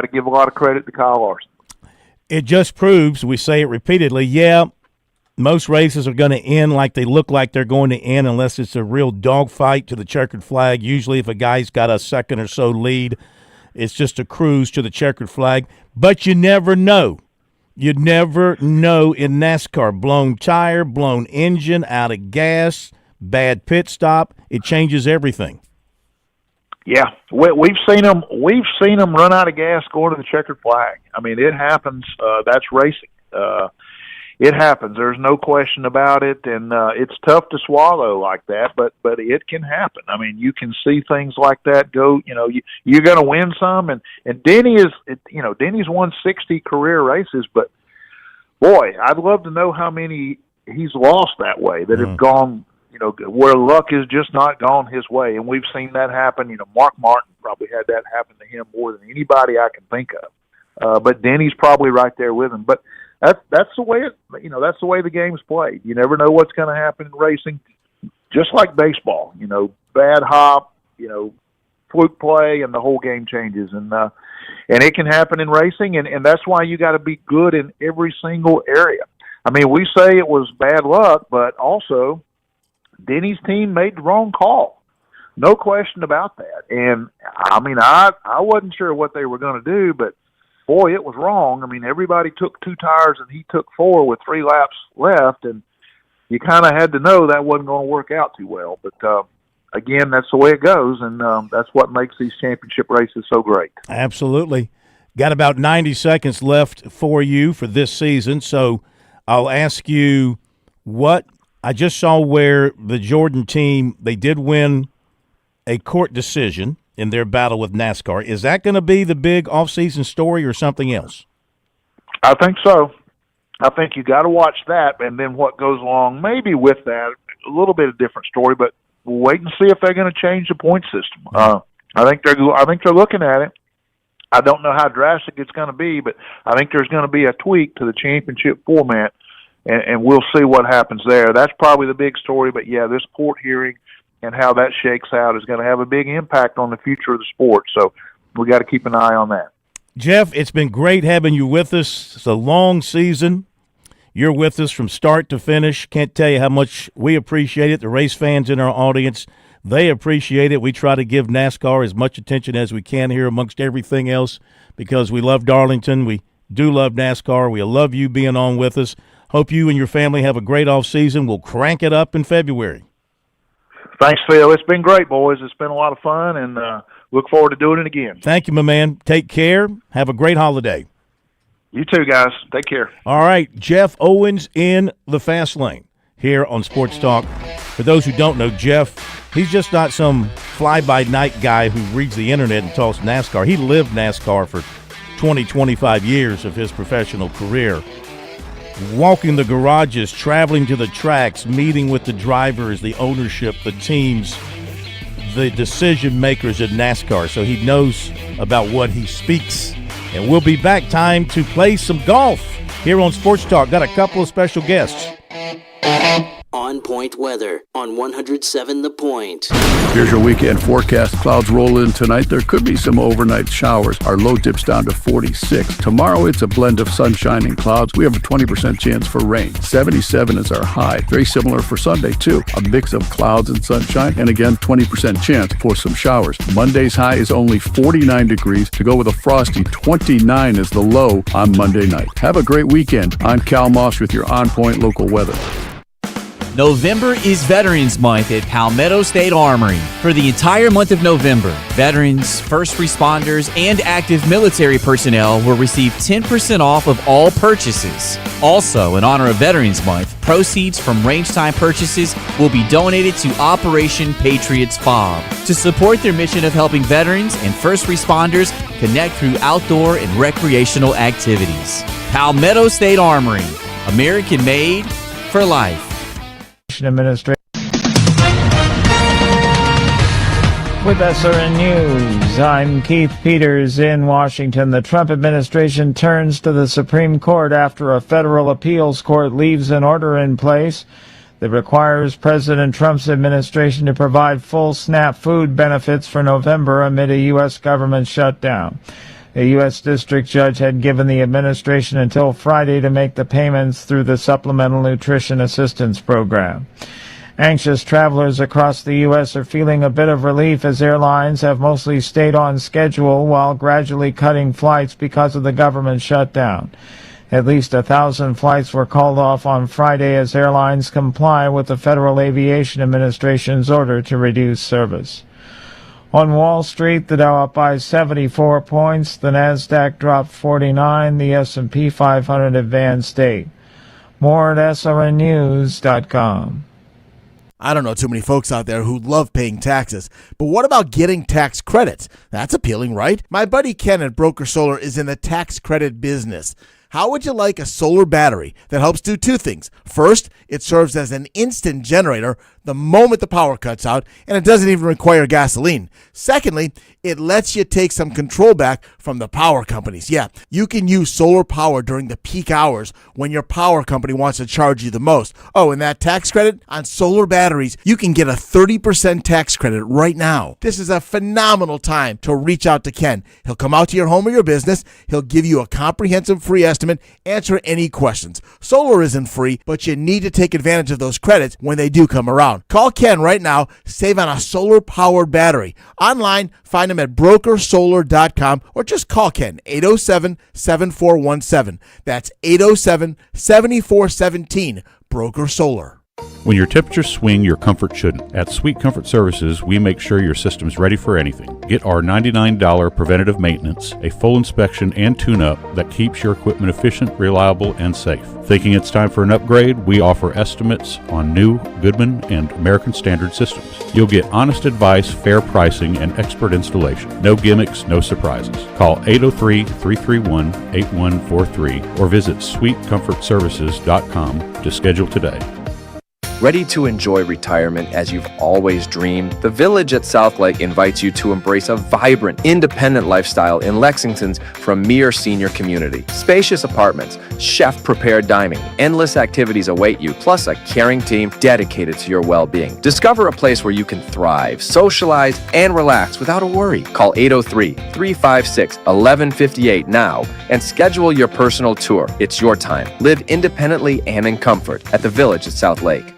to give a lot of credit to Kyle Larson. It just proves, we say it repeatedly, most races are going to end like they look like they're going to end unless it's a real dogfight to the checkered flag. Usually if a guy's got a second or so lead, it's just a cruise to the checkered flag. But you never know. You never know in NASCAR. Blown tire, blown engine, out of gas, bad pit stop. It changes everything. Yeah, we've seen them. We've seen them run out of gas going to the checkered flag. I mean, it happens. That's racing. It happens. There's no question about it, and it's tough to swallow like that. But it can happen. I mean, you can see things like that go. You know, you're going to win some, and Denny is. You know, Denny's won 60 career races, but boy, I'd love to know how many he's lost that way that have gone. You know, where luck has just not gone his way, and we've seen that happen. You know, Mark Martin probably had that happen to him more than anybody I can think of. But Denny's probably right there with him. But that's the way that's the way the game's played. You never know what's going to happen in racing. Just like baseball, you know, bad hop, you know, fluke play, and the whole game changes. And it can happen in racing, and that's why you got to be good in every single area. I mean, we say it was bad luck, but also Denny's team made the wrong call. No question about that. And, I mean, I wasn't sure what they were going to do, but, boy, it was wrong. I mean, everybody took 2 tires and he took 4 with 3 laps left, and you kind of had to know that wasn't going to work out too well. But, again, that's the way it goes, and that's what makes these championship races so great. Absolutely. Got about 90 seconds left for you for this season, so I'll ask you what – I just saw where the Jordan team, they did win a court decision in their battle with NASCAR. Is that going to be the big off-season story or something else? I think so. I think you got to watch that, and then what goes along maybe with that, a little bit of different story, but we'll wait and see if they're going to change the point system. I think they're looking at it. I don't know how drastic it's going to be, but I think there's going to be a tweak to the championship format. And we'll see what happens there. That's probably the big story. But, yeah, this court hearing and how that shakes out is going to have a big impact on the future of the sport. So we got to keep an eye on that. Jeff, it's been great having you with us. It's a long season. You're with us from start to finish. Can't tell you how much we appreciate it. The race fans in our audience, they appreciate it. We try to give NASCAR as much attention as we can here amongst everything else because we love Darlington. We do love NASCAR. We love you being on with us. Hope you and your family have a great off season. We'll crank it up in February. Thanks, Phil. It's been great, boys. It's been a lot of fun, and look forward to doing it again. Thank you, my man. Take care. Have a great holiday. You too, guys. Take care. All right, Jeff Owens in the fast lane here on Sports Talk. For those who don't know, Jeff, he's just not some fly-by-night guy who reads the internet and talks NASCAR. He lived NASCAR for 20, 25 years of his professional career. Walking the garages, traveling to the tracks, meeting with the drivers, the ownership, the teams, the decision makers at NASCAR. So he knows about what he speaks. And we'll be back. Time to play some golf here on Sports Talk. Got a couple of special guests. On Point weather on 107 The Point. Here's your weekend forecast. Clouds roll in tonight. There could be some overnight showers. Our low dips down to 46. Tomorrow, it's a blend of sunshine and clouds. We have a 20% chance for rain. 77 is our high. Very similar for Sunday, too. A mix of clouds and sunshine, and again, 20% chance for some showers. Monday's high is only 49 degrees. To go with a frosty 29 is the low on Monday night. Have a great weekend. I'm Cal Moss with your On Point local weather. November is Veterans Month at Palmetto State Armory. For the entire month of November, veterans, first responders, and active military personnel will receive 10% off of all purchases. Also, in honor of Veterans Month, proceeds from range time purchases will be donated to Operation Patriots Fob to support their mission of helping veterans and first responders connect through outdoor and recreational activities. Palmetto State Armory, American made for life. Administration. With SRN News, I'm Keith Peters in Washington. The Trump administration turns to the Supreme Court after a federal appeals court leaves an order in place that requires President Trump's administration to provide full SNAP food benefits for November amid a U.S. government shutdown. A U.S. district judge had given the administration until Friday to make the payments through the Supplemental Nutrition Assistance Program. Anxious travelers across the U.S. are feeling a bit of relief as airlines have mostly stayed on schedule while gradually cutting flights because of the government shutdown. At least 1,000 flights were called off on Friday as airlines comply with the Federal Aviation Administration's order to reduce service. On Wall Street, the Dow up by 74 points, the Nasdaq dropped 49, the S&P 500 advanced 8. More at srnnews.com. I don't know too many folks out there who love paying taxes, but what about getting tax credits? That's appealing, right? My buddy Ken at Broker Solar is in the tax credit business. How would you like a solar battery that helps do two things? First, it serves as an instant generator the moment the power cuts out, and it doesn't even require gasoline. Secondly, it lets you take some control back from the power companies. Yeah, you can use solar power during the peak hours when your power company wants to charge you the most. Oh, and that tax credit on solar batteries, you can get a 30% tax credit right now. This is a phenomenal time to reach out to Ken. He'll come out to your home or your business. He'll give you a comprehensive free estimate, answer any questions. Solar isn't free, but you need to take advantage of those credits when they do come around. Call Ken right now. Save on a solar-powered battery. Online, find him at brokersolar.com or just call Ken, 807-7417. That's 807-7417, Broker Solar. When your temperatures swing, your comfort shouldn't. At Sweet Comfort Services, we make sure your system's ready for anything. Get our $99 preventative maintenance, a full inspection and tune-up that keeps your equipment efficient, reliable, and safe. Thinking it's time for an upgrade? We offer estimates on new Goodman and American Standard systems. You'll get honest advice, fair pricing, and expert installation. No gimmicks, no surprises. Call 803-331-8143 or visit sweetcomfortservices.com to schedule today. Ready to enjoy retirement as you've always dreamed? The Village at South Lake invites you to embrace a vibrant, independent lifestyle in Lexington's premier senior community. Spacious apartments, chef-prepared dining, endless activities await you, plus a caring team dedicated to your well-being. Discover a place where you can thrive, socialize, and relax without a worry. Call 803-356-1158 now and schedule your personal tour. It's your time. Live independently and in comfort at the Village at South Lake.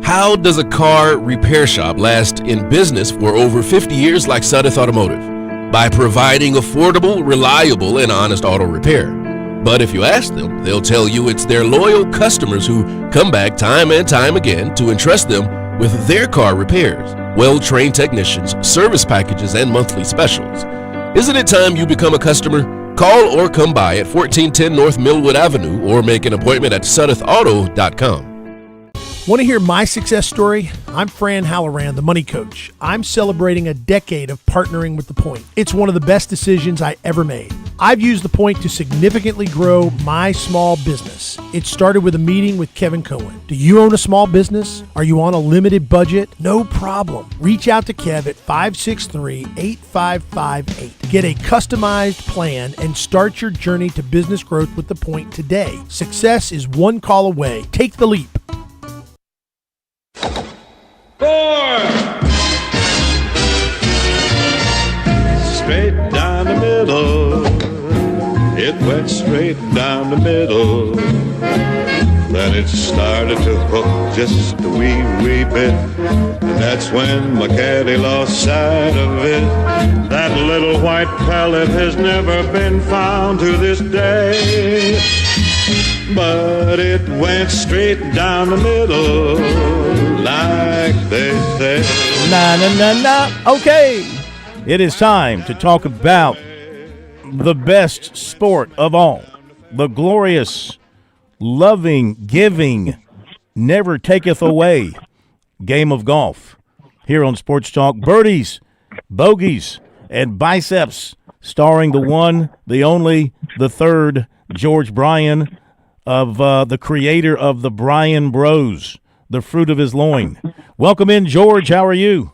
How does a car repair shop last in business for over 50 years like Sudeth Automotive? By providing affordable, reliable, and honest auto repair. But if you ask them, they'll tell you it's their loyal customers who come back time and time again to entrust them with their car repairs, well-trained technicians, service packages, and monthly specials. Isn't it time you become a customer? Call or come by at 1410 North Millwood Avenue or make an appointment at SudethAuto.com. Want to hear my success story? I'm Fran Halloran, the money coach. I'm celebrating a decade of partnering with The Point. It's one of the best decisions I ever made. I've used The Point to significantly grow my small business. It started with a meeting with Kevin Cohen. Do you own a small business? Are you on a limited budget? No problem. Reach out to Kev at 563-8558. Get a customized plan and start your journey to business growth with The Point today. Success is one call away. Take the leap. 4. Straight down the middle. It went straight down the middle. Then it started to hook just a wee bit. And that's when my caddy lost sight of it. That little white pellet has never been found to this day. But it went straight down the middle, like they say. Na na na na. Okay, it is time to talk about the best sport of all, the glorious, loving, giving, never taketh away game of golf. Here on Sports Talk, birdies, bogeys, and biceps, starring the one, the only, the third, George Bryan, of the creator of the Bryan Bros, the fruit of his loin. Welcome in, George. How are you?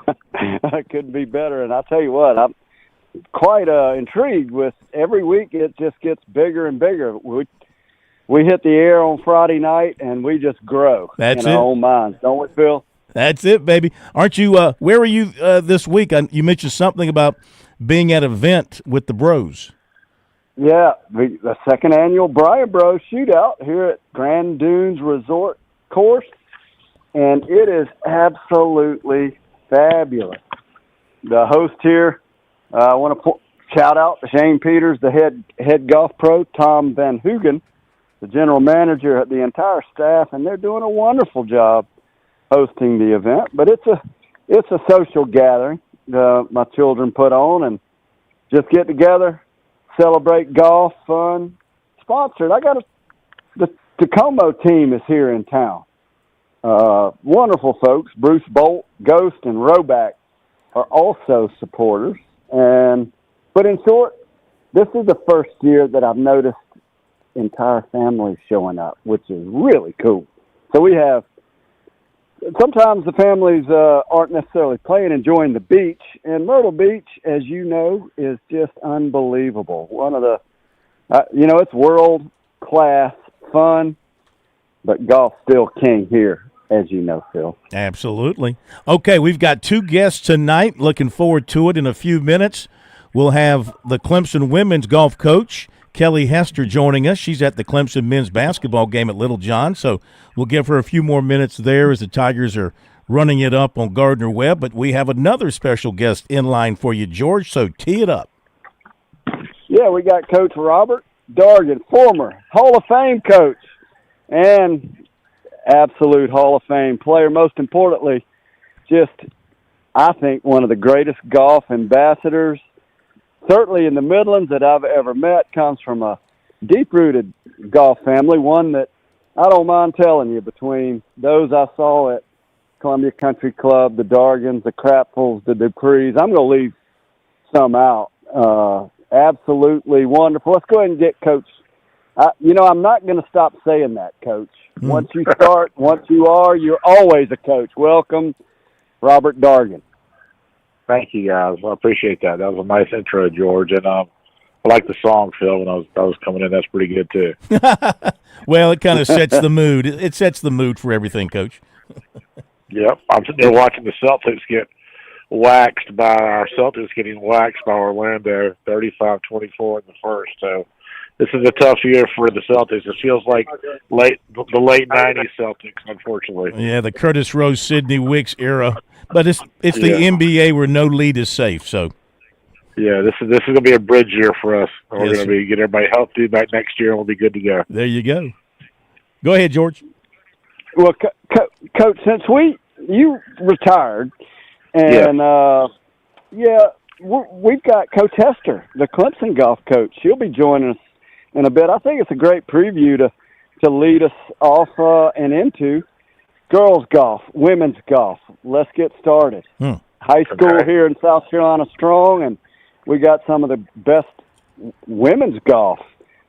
I couldn't be better, and I'll tell you what, I'm quite intrigued with every week. It just gets bigger and bigger. We hit the air on Friday night, and we just grow in our own minds, don't we, Phil? That's it, baby. Aren't you? Where were you this week? You mentioned something about being at an event with the Bros. Yeah, the second annual Brian Bros Shootout here at Grand Dunes Resort Course, and it is absolutely fabulous. The host here, I want to shout out to Shane Peters, the head golf pro, Tom Van Hoogen, the general manager, the entire staff, and they're doing a wonderful job hosting the event. But it's a social gathering my children put on, and just get together, celebrate golf, fun, sponsored. The Tacoma team is here in town. Wonderful folks. Bruce Bolt, Ghost, and Roback are also supporters. But in short, this is the first year that I've noticed entire families showing up, which is really cool. So we have, sometimes the families aren't necessarily enjoying the beach. And Myrtle Beach, as you know, is just unbelievable. One of the, it's world-class fun, but golf's still king here, as you know, Phil. Absolutely. Okay, we've got two guests tonight. Looking forward to it in a few minutes. We'll have the Clemson women's golf coach, Kelly Hester, joining us. She's at the Clemson men's basketball game at Little John, so we'll give her a few more minutes there as the Tigers are running it up on Gardner Webb. But we have another special guest in line for you, George, so tee it up. Yeah, we got Coach Robert Dargan, former Hall of Fame coach and absolute Hall of Fame player. Most importantly, just, I think, one of the greatest golf ambassadors, certainly in the Midlands, that I've ever met. Comes from a deep-rooted golf family, one that I don't mind telling you, between those I saw at Columbia Country Club, the Dargans, the Crapfuls, the Duprees. I'm going to leave some out. Absolutely wonderful. Let's go ahead and get Coach. I'm not going to stop saying that, Coach. Once you start, once you are, you're always a coach. Welcome, Robert Dargan. Thank you, guys. I appreciate that. That was a nice intro, George. And I like the song, Phil, when I was coming in. That's pretty good, too. Well, it kind of sets the mood. It sets the mood for everything, Coach. Yep. I'm sitting there watching the Celtics get waxed by Orlando, 35-24 in the first. So this is a tough year for the Celtics. It feels like the late 90s Celtics, unfortunately. Yeah, the Curtis Rose, Sidney Wicks era. But it's the NBA where no lead is safe. So, yeah, this is going to be a bridge year for us. We're Yes, going to get everybody healthy back next year, and we'll be good to go. There you go. Go ahead, George. Well, Coach, since you retired, and we've got Coach Hester, the Clemson golf coach. She'll be joining us in a bit. I think it's a great preview to lead us off and into girls golf, women's golf. Let's get started. High school here in South Carolina strong, and we got some of the best women's golf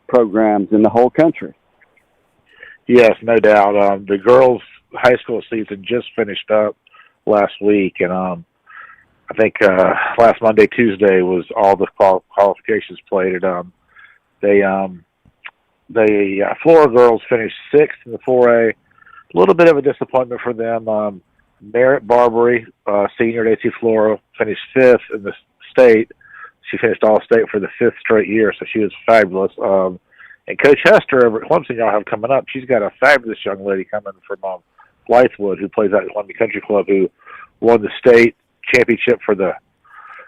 programs in the whole country. Yes, no doubt. The girls' high school season just finished up last week, and I think last Monday, Tuesday was all the qualifications played. And the Florida girls finished 6th in the 4A. A little bit of a disappointment for them. Merritt Barbary, senior at AC Flora, finished 5th in the state. She finished All-State for the 5th straight year, so she was fabulous. And Coach Hester over at Clemson, y'all have coming up, she's got a fabulous young lady coming from Blythewood, who plays at Columbia Country Club, who won the state championship for the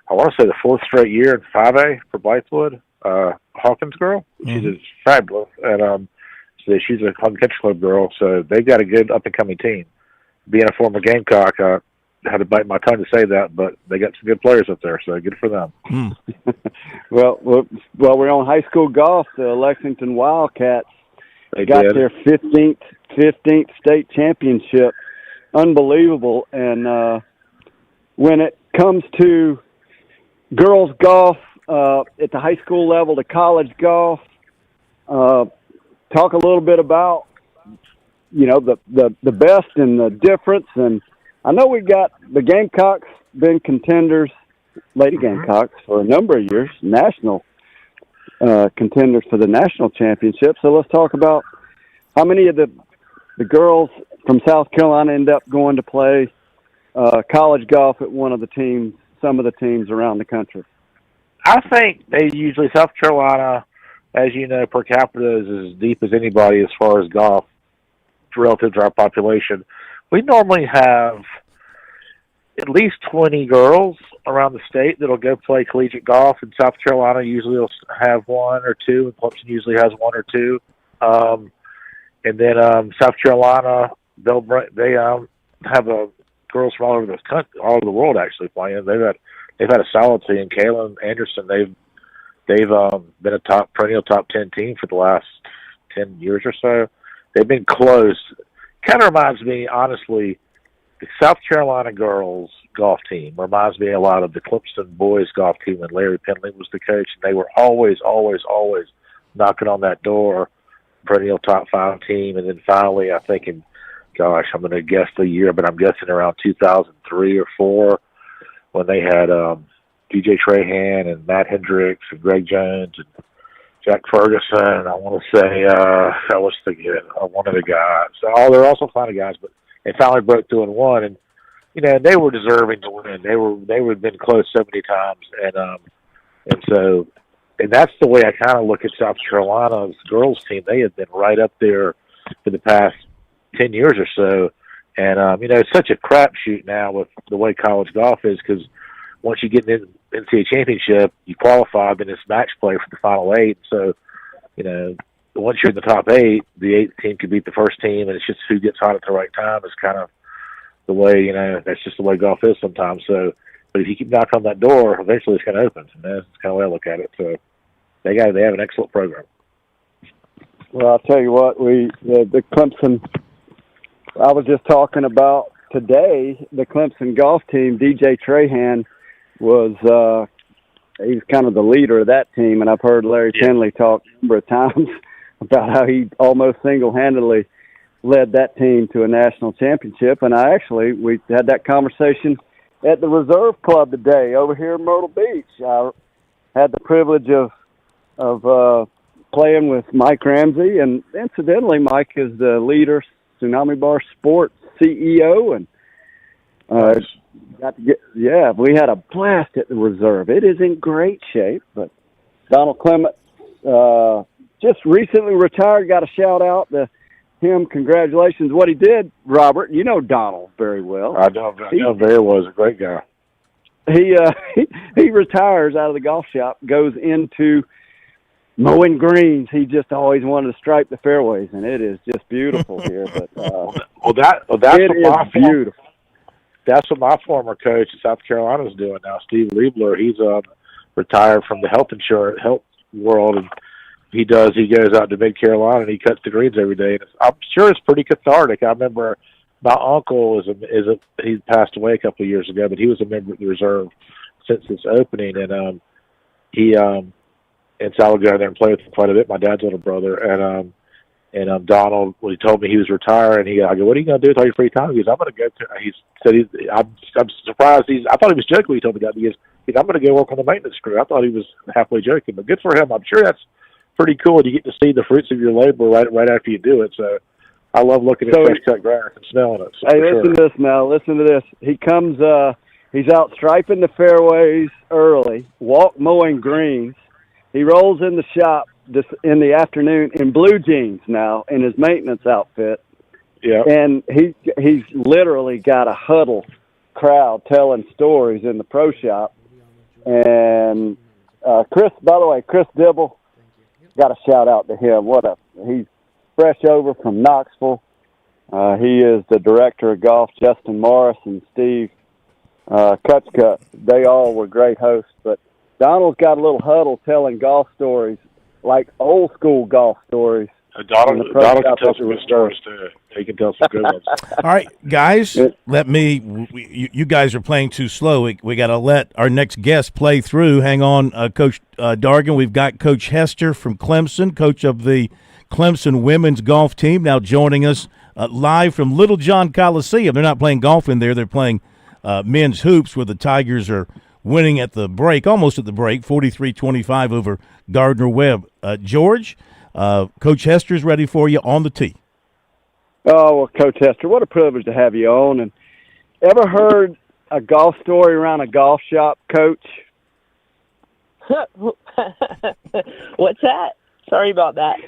4th straight year in 5A for Blythewood. Hawkins girl, she's just fabulous. And so she's a Columbia Country Club girl, so they've got a good up-and-coming team. Being a former Gamecock, I had to bite my tongue to say that, but they got some good players up there, so good for them. Well, we're on high school golf. The Lexington Wildcats got their 15th state championship. Unbelievable. And when it comes to girls golf at the high school level, to college golf, talk a little bit about, the best and the difference. And I know we got the Gamecocks been contenders, Lady Gamecocks, for a number of years, national contenders for the national championship. So let's talk about how many of the girls from South Carolina end up going to play college golf at some of the teams around the country. I think they usually, South Carolina, as you know, per capita is as deep as anybody as far as golf relative to our population. We normally have at least 20 girls around the state that'll go play collegiate golf. In South Carolina, usually will have one or two, and Clemson usually has one or two. And then South Carolina, they have girls from all over the country, all over the world actually playing. They've had a solid team. Kaylin Anderson, they've been a perennial top 10 team for the last 10 years or so. They've been close. Kind of reminds me, honestly, the South Carolina girls golf team reminds me a lot of the Clemson boys golf team when Larry Penley was the coach. And they were always knocking on that door, perennial top 5 team. And then finally, I think I'm going to guess the year, but I'm guessing around 2003 or 4 when they had DJ Trahan and Matt Hendricks and Greg Jones and Jack Ferguson. And I want to say, I was thinking one of the guys. They're also fine guys, but they finally broke through and won. And, they were deserving to win. They would have been close so many times. And that's the way I kind of look at South Carolina's girls team. They have been right up there for the past 10 years or so. And, it's such a crapshoot now with the way college golf is, because once you get in the NCAA championship, you qualify, then it's match play for the final 8. So, once you're in the top 8, the 8th team can beat the first team, and it's just who gets hot at the right time is kind of the way, that's just the way golf is sometimes. So, but if you keep knocking on that door, eventually it's going to open. And that's kind of the way I look at it. So they have an excellent program. Well, I'll tell you what, the Clemson, I was just talking about today, the Clemson golf team, DJ Trahan was, he's kind of the leader of that team, and I've heard Larry Penley talk a number of times about how he almost single-handedly led that team to a national championship. And we had that conversation at the Reserve Club today over here in Myrtle Beach. I had the privilege of playing with Mike Ramsey, and incidentally, Mike is the leader, Tsunami Bar Sports CEO, and we had a blast at the Reserve. It is in great shape, but Donald Clement just recently retired. Got a shout out to him. Congratulations. What he did, Robert, you know Donald very well. I know very well. He's a great guy. He retires out of the golf shop, goes into mowing greens. He just always wanted to stripe the fairways, and it is just beautiful here. But that's beautiful. That's what my former coach in South Carolina is doing now, Steve Liebler. He's retired from the health world, and he goes out to Mid-Carolina and he cuts the greens every day. And I'm sure it's pretty cathartic. I remember my uncle he passed away a couple of years ago, but he was a member of the Reserve since its opening, and so I would go there and play with him quite a bit. My dad's little brother, and Donald, when he told me he was retiring, I go, "What are you going to do with all your free time?" He goes, "I'm going to go to." He said, "I'm surprised." I thought he was joking when he told me that. He goes, "I'm going to go work on the maintenance crew." I thought he was halfway joking, but good for him. I'm sure that's pretty cool. You get to see the fruits of your labor right after you do it. So I love looking at fresh cut grass and smelling it. So hey, listen to this now. Listen to this. He comes. He's out striping the fairways early, mowing greens. He rolls in the shop in the afternoon in blue jeans now in his maintenance outfit. Yeah. And he's literally got a huddle crowd telling stories in the pro shop. And Chris Dibble, got a shout out to him. He's fresh over from Knoxville. He is the director of golf. Justin Morris and Steve Kutchka, they all were great hosts. But Donald's got a little huddle telling golf stories, like old school golf stories. Donald can tell some good stories too. He can tell some good ones. All right, guys, you guys are playing too slow. We got to let our next guest play through. Hang on, Coach Dargan. We've got Coach Hester from Clemson, coach of the Clemson women's golf team, now joining us live from Little John Coliseum. They're not playing golf in there. They're playing men's hoops, where the Tigers are winning almost at the break, 43-25 over Gardner-Webb. George, Coach Hester's ready for you on the tee. Oh, well, Coach Hester, what a privilege to have you on. And ever heard a golf story around a golf shop, Coach? What's that? Sorry about that.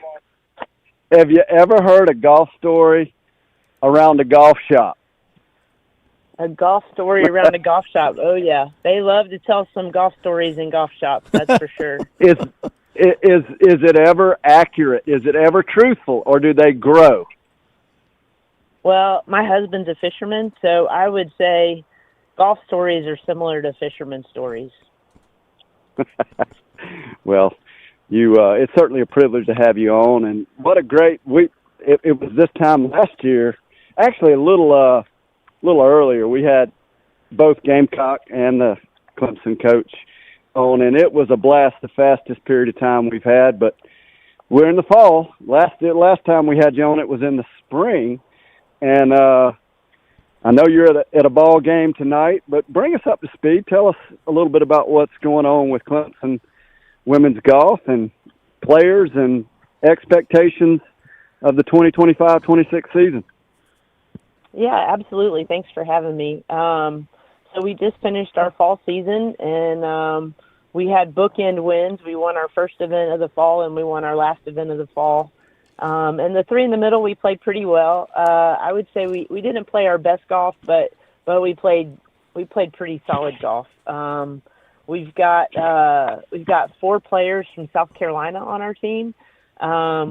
Have you ever heard a golf story around a golf shop? A golf story around a golf shop. Oh, yeah. They love to tell some golf stories in golf shops, that's for sure. Is it ever accurate? Is it ever truthful, or do they grow? Well, my husband's a fisherman, so I would say golf stories are similar to fisherman stories. Well, it's certainly a privilege to have you on, and what a great week. It was this time last year, actually a little earlier. We had both Gamecock and the Clemson coach on, and it was a blast, the fastest period of time we've had. But we're in the fall. Last time we had you on, it was in the spring, and I know you're at a ball game tonight. But bring us up to speed. Tell us a little bit about what's going on with Clemson women's golf and players and expectations of the 2025-26 season. Yeah, absolutely. Thanks for having me. So we just finished our fall season, and we had bookend wins. We won our first event of the fall, and we won our last event of the fall. And the three in the middle, we played pretty well. I would say we didn't play our best golf, but we played pretty solid golf. We've got 4 players from South Carolina on our team,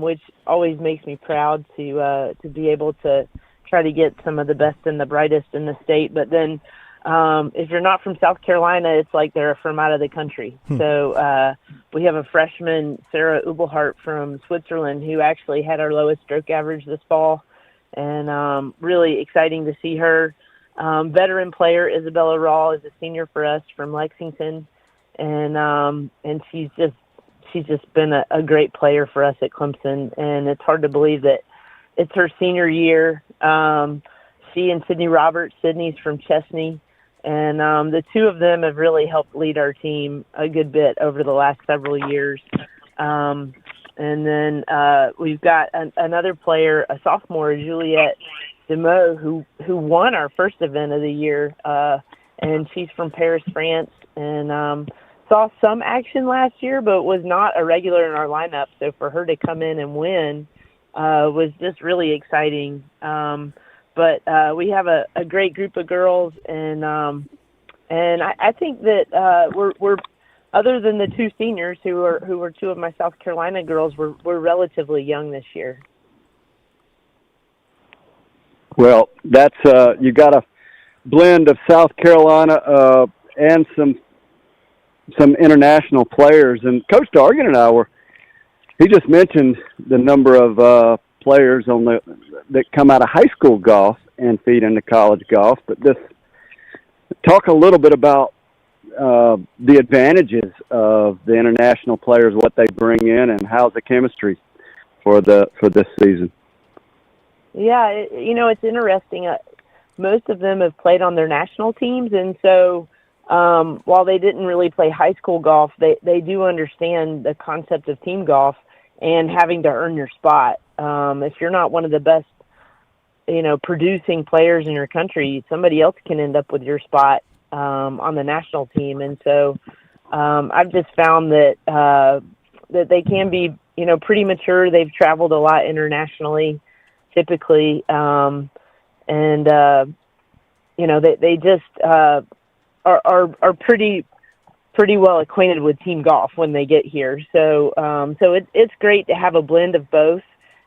which always makes me proud to be able to try to get some of the best and the brightest in the state. But then if you're not from South Carolina, it's like they're from out of the country. So we have a freshman, Sarah Ubelhart from Switzerland, who actually had our lowest stroke average this fall, and really exciting to see her. Veteran player Isabella Raw is a senior for us from Lexington, and she's just been a great player for us at Clemson, and it's hard to believe that it's her senior year. She and Sydney Roberts. Sydney's from Chesney, and the two of them have really helped lead our team a good bit over the last several years. And then we've got another player, a sophomore, Juliette Demeaux, who won our first event of the year, and she's from Paris, France, and saw some action last year, but was not a regular in our lineup. So for her to come in and win was just really exciting. But we have a great group of girls, and I think that we're other than the 2 seniors who were 2 of my South Carolina girls, we're relatively young this year. Well, that's you got a blend of South Carolina and some international players. And Coach Dargan and I he just mentioned the number of players that come out of high school golf and feed into college golf. But talk a little bit about the advantages of the international players, what they bring in, and how's the chemistry for this season. Yeah, it's interesting. Most of them have played on their national teams, and so while they didn't really play high school golf, they do understand the concept of team golf and having to earn your spot. If you're not one of the best, producing players in your country, somebody else can end up with your spot on the national team. And so I've just found that they can be, pretty mature. They've traveled a lot internationally, typically, and they just are pretty well acquainted with team golf when they get here. So it's great to have a blend of both,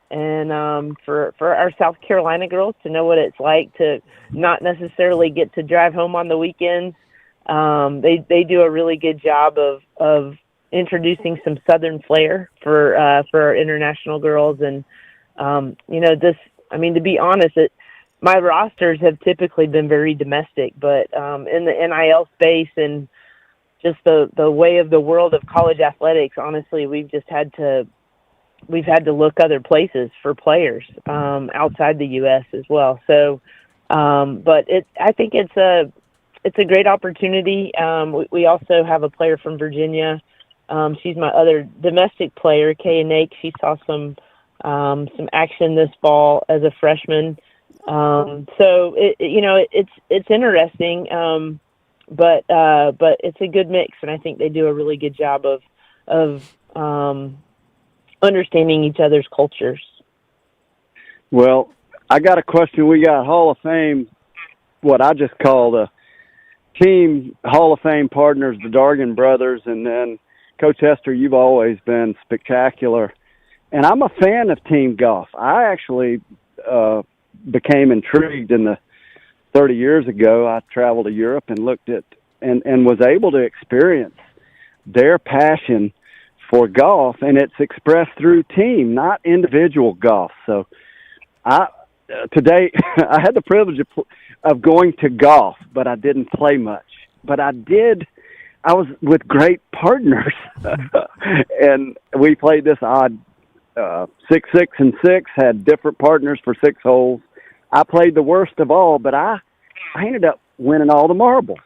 and for our South Carolina girls to know what it's like to not necessarily get to drive home on the weekends. They do a really good job of introducing some Southern flair for our international girls, and to be honest, my rosters have typically been very domestic, but in the NIL space and just the way of the world of college athletics, honestly, we've had to look other places for players outside the U.S. as well. So, but I think it's a great opportunity. We also have a player from Virginia. She's my other domestic player, Kaya Nake. She saw some action this fall as a freshman. So it's interesting. but it's a good mix, and I think they do a really good job of understanding each other's cultures. Well, I got a question. We got Hall of Fame, what I just call the team Hall of Fame partners, the Dargan brothers, and then Coach Hester, you've always been spectacular. And I'm a fan of team golf. I actually became intrigued in the 30 years ago. I traveled to Europe and looked at and was able to experience their passion for golf, and it's expressed through team, not individual golf. So today I had the privilege of going to golf, but I didn't play much. But I was with great partners, and we played this odd 6, 6, and 6, had different partners for 6 holes. I played the worst of all, but I ended up winning all the marbles.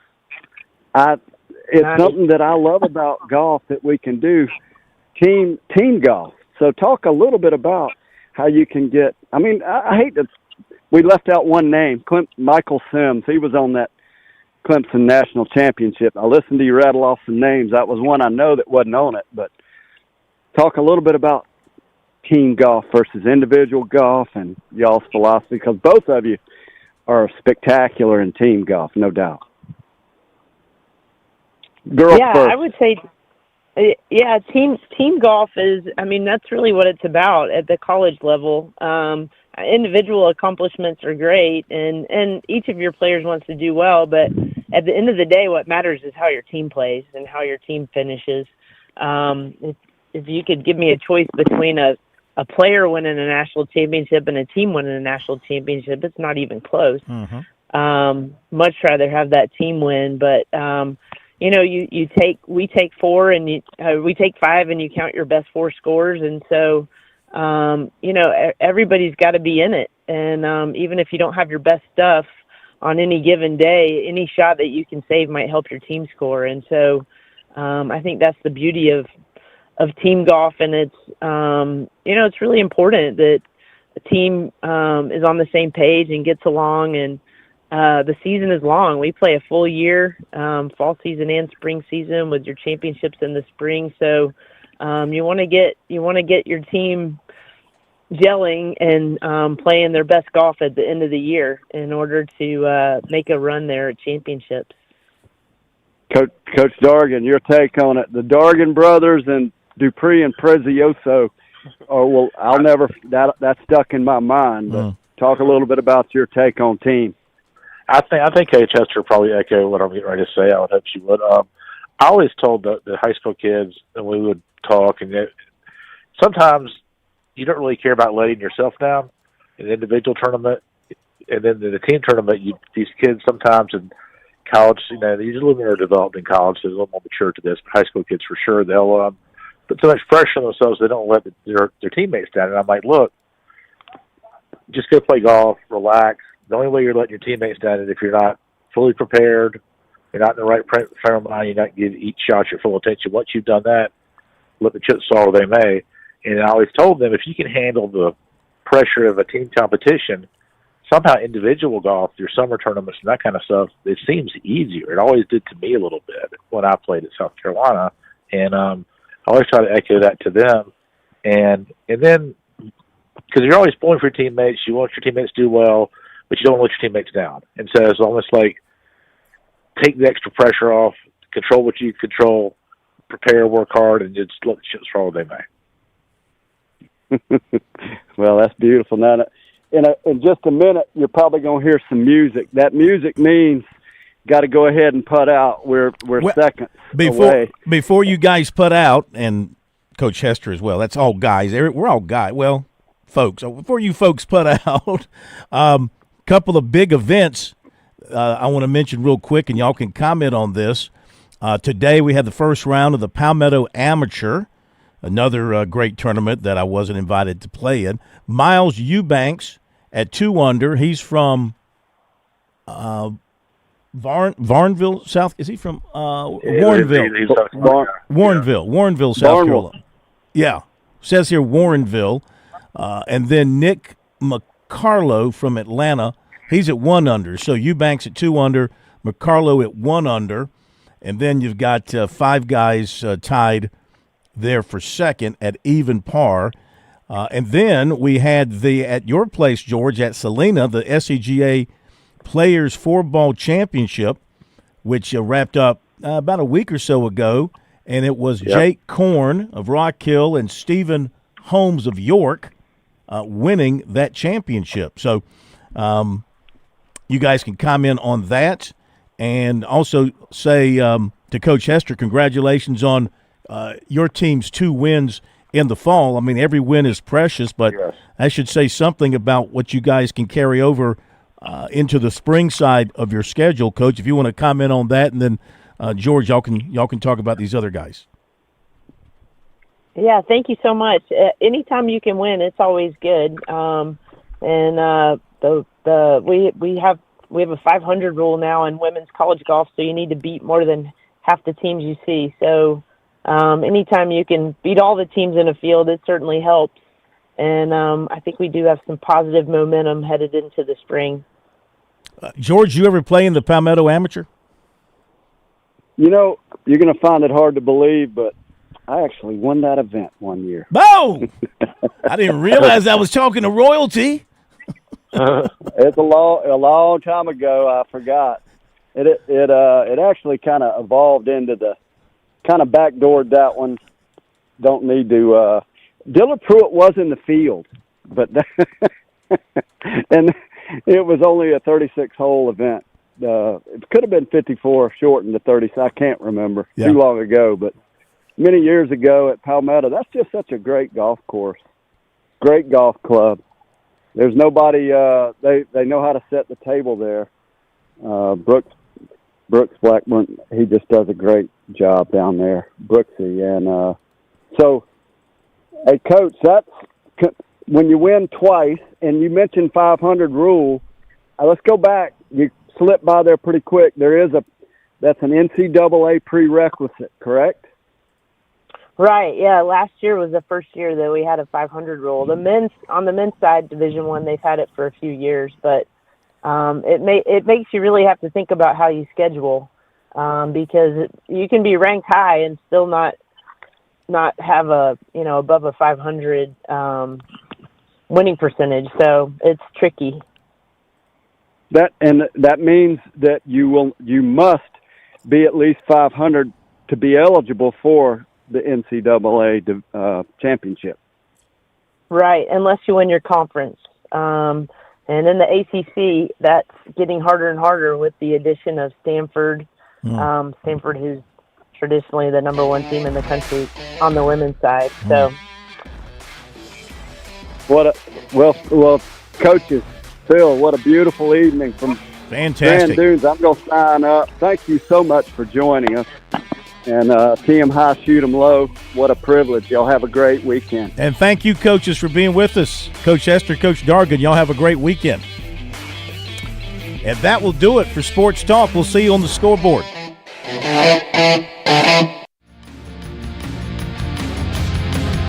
It's something that I love about golf, that we can do team golf. So talk a little bit about how you can get, I hate that we left out one name, Michael Sims. He was on that Clemson National Championship. I listened to you rattle off some names. That was one I know that wasn't on it, but talk a little bit about team golf versus individual golf and y'all's philosophy, because both of you are spectacular in team golf, no doubt. Girls first. I would say, team golf is, that's really what it's about at the college level. Individual accomplishments are great, and each of your players wants to do well, but at the end of the day, what matters is how your team plays and how your team finishes. If you could give me a choice between a player winning a national championship and a team winning a national championship, it's not even close. Mm-hmm. Much rather have that team win, but we take 4 and we take 5, and you count your best 4 scores, and so everybody's got to be in it, and even if you don't have your best stuff on any given day, any shot that you can save might help your team score, and so I think that's the beauty of team golf, and it's it's really important that the team is on the same page and gets along, and the season is long. We play a full year, fall season and spring season, with your championships in the spring. So you want to get your team gelling and playing their best golf at the end of the year in order to make a run there at championships. Coach Dargan, your take on it. The Dargan brothers and Dupree and Prezioso that stuck in my mind. But talk a little bit about your take on team. I think Coach Hester probably echo what I'm getting ready to say. I would hope she would. I always told the high school kids, and we would talk, and sometimes you don't really care about letting yourself down in an individual tournament, and then in the team tournament, these kids sometimes in college, they're a little more developed in college, so they're a little more mature to this. But high school kids, for sure, they'll put so much pressure on themselves they don't let their teammates down. And I'm like, look, just go play golf, relax. The only way you're letting your teammates down is if you're not fully prepared, you're not in the right frame of mind, you're not giving each shot your full attention. Once you've done that, let the chips fall where they may. And I always told them, if you can handle the pressure of a team competition, somehow individual golf, your summer tournaments and that kind of stuff, it seems easier. It always did to me a little bit when I played at South Carolina. And I always try to echo that to them. And then, because you're always pulling for your teammates, you want your teammates to do well, but you don't want to let your teammates down. And so it's almost like take the extra pressure off, control what you control, prepare, work hard, and just let the chips fall where they may. Well, that's beautiful. Now, in just a minute, you're probably going to hear some music. That music means got to go ahead and putt out. We're seconds away. Before you guys put out, and Coach Hester as well, that's all guys. We're all guys. Well, folks, before you folks put out, couple of big events I want to mention real quick, and y'all can comment on this. Today we had the first round of the Palmetto Amateur, another great tournament that I wasn't invited to play in. Miles Eubanks at 2 under. He's from Varnville, South. Is he from Warrenville? Warrenville, South Carolina. Yeah, says here Warrenville. And then Nick McCarlo from Atlanta. He's at 1 under. So Eubanks at 2 under. McCarlo at 1 under. And then you've got 5 guys tied there for second at even par. And then we had at your place, George, at Salina, the SCGA Players 4-Ball Championship, which wrapped up about a week or so ago. And it was Jake Korn of Rock Hill and Stephen Holmes of York winning that championship. So you guys can comment on that and also say to Coach Hester, congratulations on your team's 2 wins in the fall. I mean, every win is precious, but I should say something about what you guys can carry over into the spring side of your schedule, Coach. If you want to comment on that, and then George, y'all can talk about these other guys. Yeah, thank you so much. Anytime you can win, it's always good. We have a 500 rule now in women's college golf, so you need to beat more than half the teams you see. So anytime you can beat all the teams in a field, it certainly helps. And I think we do have some positive momentum headed into the spring. George, you ever play in the Palmetto Amateur? You know, you're going to find it hard to believe, but I actually won that event one year. Oh! I didn't realize I was talking to royalty. It's a long time ago. I forgot. It actually kind of evolved into the kind of backdoored that one. Don't need to. Dillard Pruitt was in the field, but and it was only a 36-hole event. It could have been 54, shortened to 30. I can't remember. Too long ago, but many years ago at Palmetto. That's just such a great golf course, great golf club. There's nobody. They know how to set the table there. Brooks Blackburn, he just does a great job down there, Brooksy. And so, hey, Coach, that's when you win twice, and you mentioned 500 rule. Let's go back. You slipped by there pretty quick. That's an NCAA prerequisite, correct? Right. Yeah. Last year was the first year that we had a 500 rule. On the men's side, Division I, they've had it for a few years, but it makes you really have to think about how you schedule, because you can be ranked high and still not have above a 500 winning percentage. So it's tricky. That means that you must be at least 500 to be eligible for the NCAA championship. Right, unless you win your conference. And in the ACC, that's getting harder and harder with the addition of Stanford. Stanford, who's traditionally the number 1 team in the country on the women's side. So, well, coaches, Phil, what a beautiful evening from Fantastic. Grand Dunes. I'm going to sign up. Thank you so much for joining us. And tee 'em high, shoot 'em low. What a privilege. Y'all have a great weekend. And thank you, coaches, for being with us. Coach Hester, Coach Dargan, y'all have a great weekend. And that will do it for Sports Talk. We'll see you on the scoreboard.